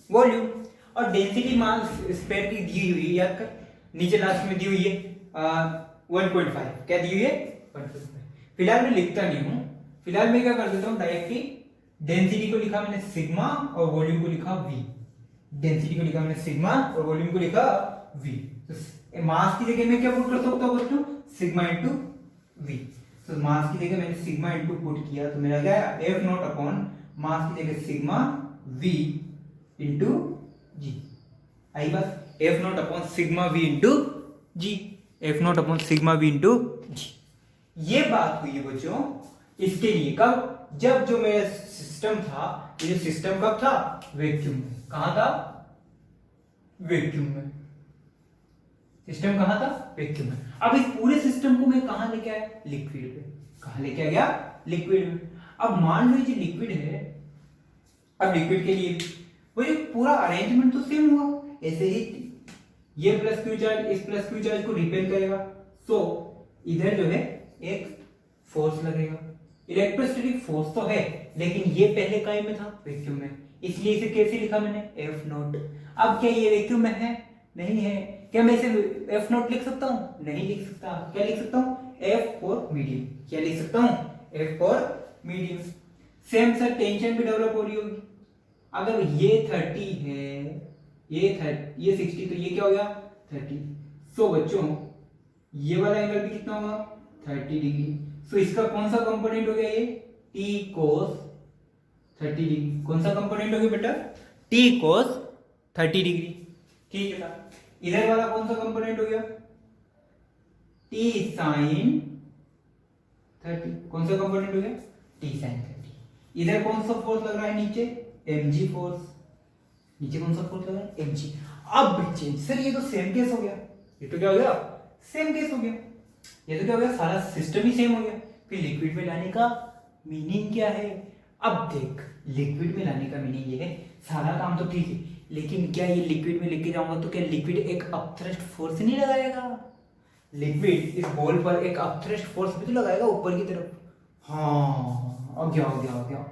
volume. और डेंसिटी मास स्फीयर की दी हुई है, याद कर, नीचे लास्ट में दी हुई है 1.5। क्या दी हुई है, 1.5। फिलहाल मैं लिखता नहीं हूं, फिलहाल मैं क्या कर देता हूं, डायरेक्टली डेंसिटी को लिखा मैंने सिग्मा और वॉल्यूम को लिखा वी। डेंसिटी को लिखा मैंने सिग्मा और वॉल्यूम को लिखा वी। तो मास की जगह मैं क्या पुट कर सकता हूं बच्चों, सिग्मा इंटू वी। तो मास की जगह मैंने सिग्मा इंटू पुट किया तो मेरा क्या है, एफ नॉट अपॉन मास की जगह सिग्मा वी इंटू जी। आई बात, F not upon sigma V into G, F not upon sigma V into G. ये बात हुई है बच्चों इसके लिए, कब, जब जो मेरा सिस्टम था, ये जो सिस्टम कब था, वैक्यूम में। कहां था, वैक्यूम में। सिस्टम कहां था, वैक्यूम में। अब इस पूरे सिस्टम को मैं कहां लेके आया, लिक्विड पे। कहां लेके आ गया, लिक्विड में। अब मान लो ये लिक्विड है, अब लिक्विड के लिए वो ये पूरा अरेंजमेंट तो सेम हुआ, ऐसे ही ये प्लस क्यू चार्ज इस प्लस क्यू चार्ज को रिपेल करेगा, सो इधर जो है एक फोर्स लगेगा। इलेक्ट्रोस्टैटिक फोर्स तो है, लेकिन ये पहले काय में था, वैक्यूम में, इसलिए इसे कैसे लिखा मैंने, एफ नॉट। अब क्या ये वैक्यूम में है, नहीं है। क्या मैं इसे एफ नॉट लिख सकता हूं, नहीं लिख सकता। क्या लिख सकता हूं, एफ फॉर मीडियम। क्या लिख सकता हूं, F for medium. Same sir tension भी डेवलप हो रही होगी। अगर ये 30 है, ये 60, तो ये क्या हो गया 30। सो बच्चों ये वाला एंगल भी कितना होगा, 30 डिग्री। सो इसका कौन सा कंपोनेंट हो गया, ये टी कोस 30 डिग्री। कौन सा कंपोनेंट हो गया बेटा, टी कोस 30 डिग्री, ठीक है। इधर वाला कौन सा कंपोनेंट हो गया, टी साइन 30। कौन सा कंपोनेंट हो गया, टी साइन 30। इधर कौन सा फोर्स लग रहा है, नीचे mg फोर्स। नीचे कौन सा फोर्स लग रहा है, mg। अब चेंज सर, ये तो सेम केस हो गया। ये तो क्या हो गया, सेम केस हो गया। ये तो क्या हो गया, सारा सिस्टम ही सेम हो गया। फिर लिक्विड में लाने का मीनिंग क्या है, अब देख, लिक्विड में लाने का मीनिंग ये है, सारा काम तो ठीक है, लेकिन क्या ये लिक्विड में लेके जाऊंगा तो क्या लिक्विड एक अपथ्रस्ट फोर्स नहीं लगाएगा। लिक्विड इस बॉल पर एक अपथ्रस्ट फोर्स भी तो लगाएगा ऊपर की तरफ। हाँ, अब गया।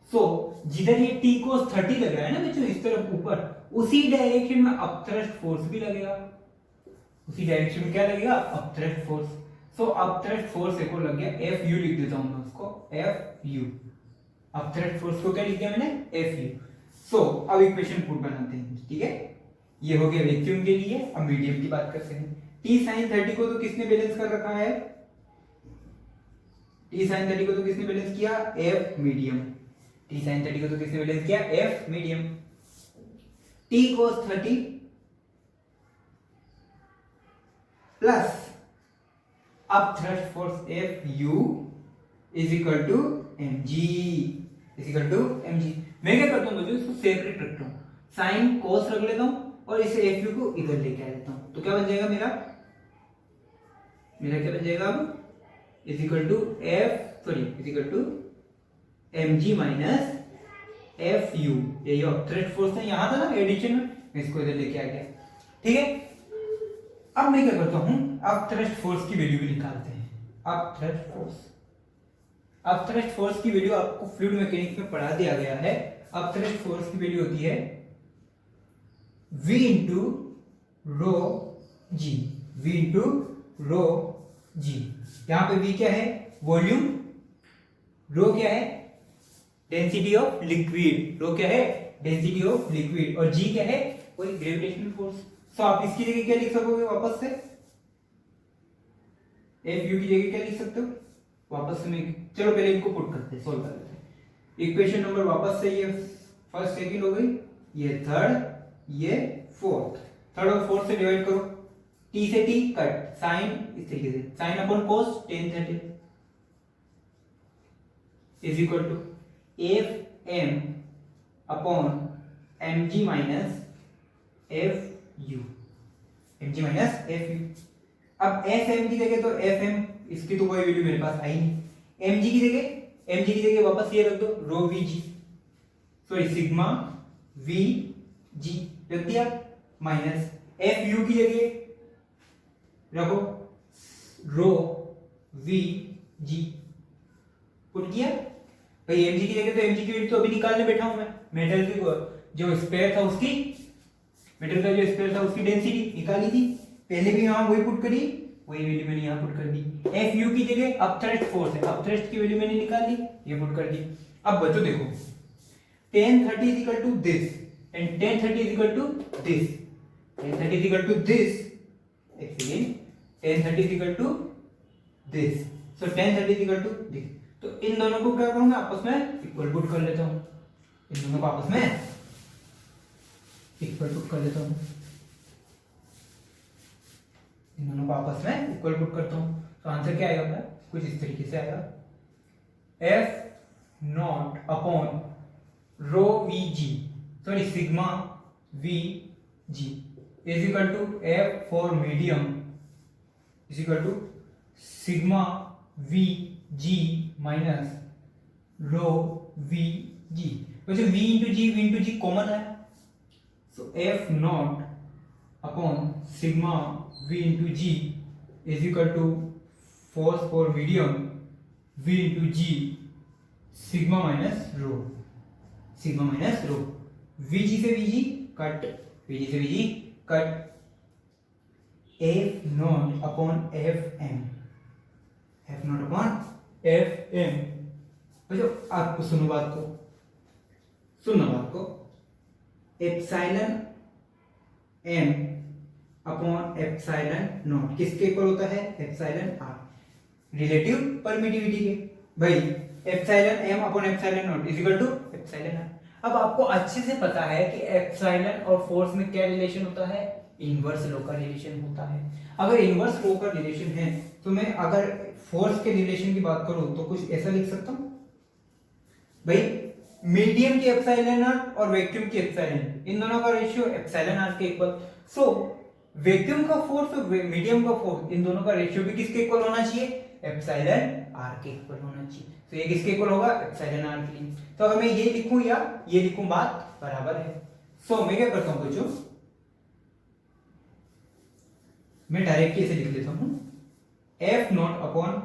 सो जिधर ये टी कोस 30 लग रहा है ना बच्चों, इस तरफ ऊपर, उसी डायरेक्शन में अपथ्रस्ट फोर्स भी लगेगा। उसी डायरेक्शन में क्या लगेगा, अपथ्रस्ट फोर्स। सो अपथ्रस्ट फोर्स एक और लग गया, एफ यू लिख देता हूं मैं उसको, एफ यू। अपथ्रस्ट फोर्स को क्या लिख दिया मैंने, एफ यू। सो अब इक्वेशन पुट बनाते हैं, ठीक है। ये हो गया वैक्यूम के लिए। अब मीडियम की बात करते हैं। टी साइन 30 को तो किसने बैलेंस कर रखा है, टी साइन 30 को तो किसने बैलेंस किया, एफ मीडियम। टी साइन 30 को तो किसने बैलेंस किया, F medium. T cos 30 plus अब thrust force F U is equal to M G, is equal to M G. मैं क्या करता हूँ बच्चों, इसको सेपरेट रखता हूँ, साइन कोस रख लेता हूँ और इसे एफ यू को इधर लेके आ जाता हूँ। तो क्या बन जाएगा मेरा क्या बन जाएगा अब, is equal to F sorry is equal to M G minus F U. ये थ्रस्ट फोर्स है, यहाँ था ना एडिशन में, मैं इसको इधर लेके आ गया। ठीक है, अब मैं क्या करता हूं, अब थ्रस्ट फोर्स की वैल्यू भी निकालते हैं। अब थ्रस्ट फोर्स की वैल्यू आपको फ्लूइड मैकेनिक्स में पढ़ा दिया गया है। अब थ्रस्ट फोर्स की वैल्यू होती है V इंटू रो जी, V इंटू रो जी। यहां पे V क्या है, वॉल्यूम, रो क्या है, डेंसिटी ऑफ लिक्विड, रो क्या है, डेंसिटी ऑफ लिक्विड, और G क्या है, कोई ग्रेविटेशनल फोर्स। तो आप इसकी जगह क्या लिख सकोगे वापस से, एफ यू की जगह क्या लिख सकते हो वापस से। मैं चलो पहले इनको पुट करते हैं, सोल्व कर लेते हैं। इक्वेशन नंबर वापस से, ये फर्स्ट सेकंड हो गई, ये थर्ड, ये फोर्थ। थर्ड और फोर्थ से डिवाइड करो, टी से टी कट, साइन इस तरीके से, sine upon cos tan 30 is equal to F M upon M G minus F U, M G minus F U. अब एफ एम की जगह तो एफ एम, इसकी तो कोई वैल्यू मेरे पास आई नहीं। एम जी की जगह वापस ये रख दो, rho V G, sorry sigma V G रख दिया, माइनस एफ यू की जगह रखो रो वी जी, पुट किया भाई। एम जी की जगह तो एम जी की वैल्यू तो अभी निकालने बैठा हूं मैं, मेटल की जो स्पेयर था उसकी, मेटल का जो स्पेयर था उसकी डेंसिटी निकाली थी, पहले भी यहां वही पुट करी, वही वैल्यू मैंने यहां पुट कर दी। एफ यू की जगह अब थ्रस्ट फोर्स है, अब थ्रस्ट की वैल्यू मैंने निकाल ली, ये पुट कर दी। अब बच्चों देखो tan 30 is equal to this and tan 30 is equal to this, tan 30 is equal to this, एक second, tan 30 is equal to this, so tan 30 is equal to this। तो इन दोनों को क्या करूंगा, आपस में इक्वल पुट कर लेता हूं, इन दोनों को आपस में इक्वल पुट कर लेता हूं, इन दोनों को आपस में इक्वल पुट करता हूं। तो आंसर क्या आएगा अपना, कुछ इस तरीके से आएगा, F not upon rho V G, sorry sigma V G is equal to F for medium is equal to sigma V G minus rho V G. वैसे v इंटू जी कॉमन है, so F not upon sigma v into G is equal to force for medium v into G sigma minus rho, sigma minus rho. vg से vg cut, vg से vg cut, F not upon F M, F not upon F M. बच्चों आपको सुनो बात को, epsilon M upon epsilon not किसके equal होता है, एप्सिलॉन आर, रिलेटिव परमिटिविटी के। भाई epsilon M upon epsilon not is equal to epsilon R. अब आपको अच्छे से पता है कि एप्सिलॉन और फोर्स में क्या रिलेशन होता है, इनवर्स लो का रिलेशन होता है। अगर इनवर्स लो का रिलेशन है तो मैं अगर फोर्स के रिलेशन की बात करूं तो कुछ ऐसा लिख सकता हूं, भाई मीडियम की एप्सिलॉन नॉट और वैक्यूम की एप्सिलॉन, इन दोनों का रेशियो एप्सिलॉन आर के इक्वल। सो वैक्यूम का फोर्स और मीडियम का फोर्स, इन दोनों का रेशियो भी किसके इक्वल होना चाहिए, एप्सिलॉन आर के इक्वल होना चाहिए। तो ये किसके इक्वल होगा, एप्सिलॉन आर के लिए। तो अगर मैं ये लिखूं या ये लिखूं बात बराबर है। सो मैं क्या करता हूं बच्चों, मैं डायरेक्टली इसे लिख देता हूं, F not upon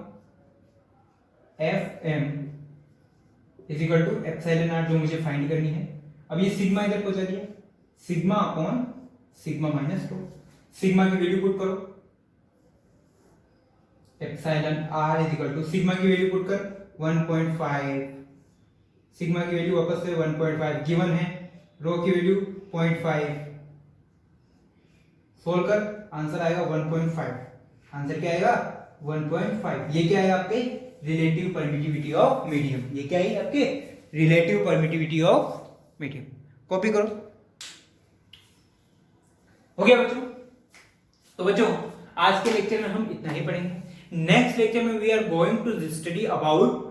F M is equal to epsilon R जो मुझे फाइंड करनी है। अब ये सिग्मा इधर पहुंचा दिया, sigma upon sigma minus rho, sigma की वैल्यू पुट करो, epsilon R is equal to sigma की वैल्यू पुट कर 1.5, सिग्मा की वैल्यू वापस से 1.5 गिवन है, रो की वैल्यू 0.5, सोल्व कर आंसर आएगा 1.5, आंसर क्या आएगा 1.5। ये क्या है आपके रिलेटिव परमिटिविटी ऑफ मीडियम, ये क्या है आपके relative permittivity of medium. Copy करो, हो गया बच्चों। तो बच्चों आज के लेक्चर में हम इतना ही पढ़ेंगे। नेक्स्ट लेक्चर में we are going to study about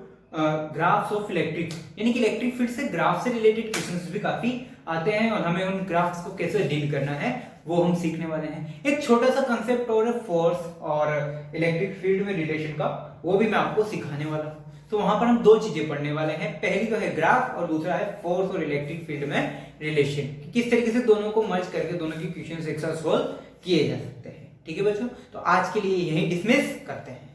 graphs of electric, यानी कि इलेक्ट्रिक फील्ड से ग्राफ से रिलेटेड क्वेश्चंस भी काफी आते हैं और हमें उन ग्राफ्स को कैसे डील करना है वो हम सीखने वाले हैं। एक छोटा सा कंसेप्ट और है फोर्स और इलेक्ट्रिक फील्ड में रिलेशन का, वो भी मैं आपको सिखाने वाला हूँ। तो वहां पर हम दो चीजें पढ़ने वाले हैं, पहली तो है ग्राफ और दूसरा है फोर्स और इलेक्ट्रिक फील्ड में रिलेशन, किस तरीके से दोनों को मर्ज करके दोनों की क्वेश्चंस एक साथ सोल्व किए जा सकते हैं। ठीक है बच्चों, तो आज के लिए यही डिसमिस करते हैं।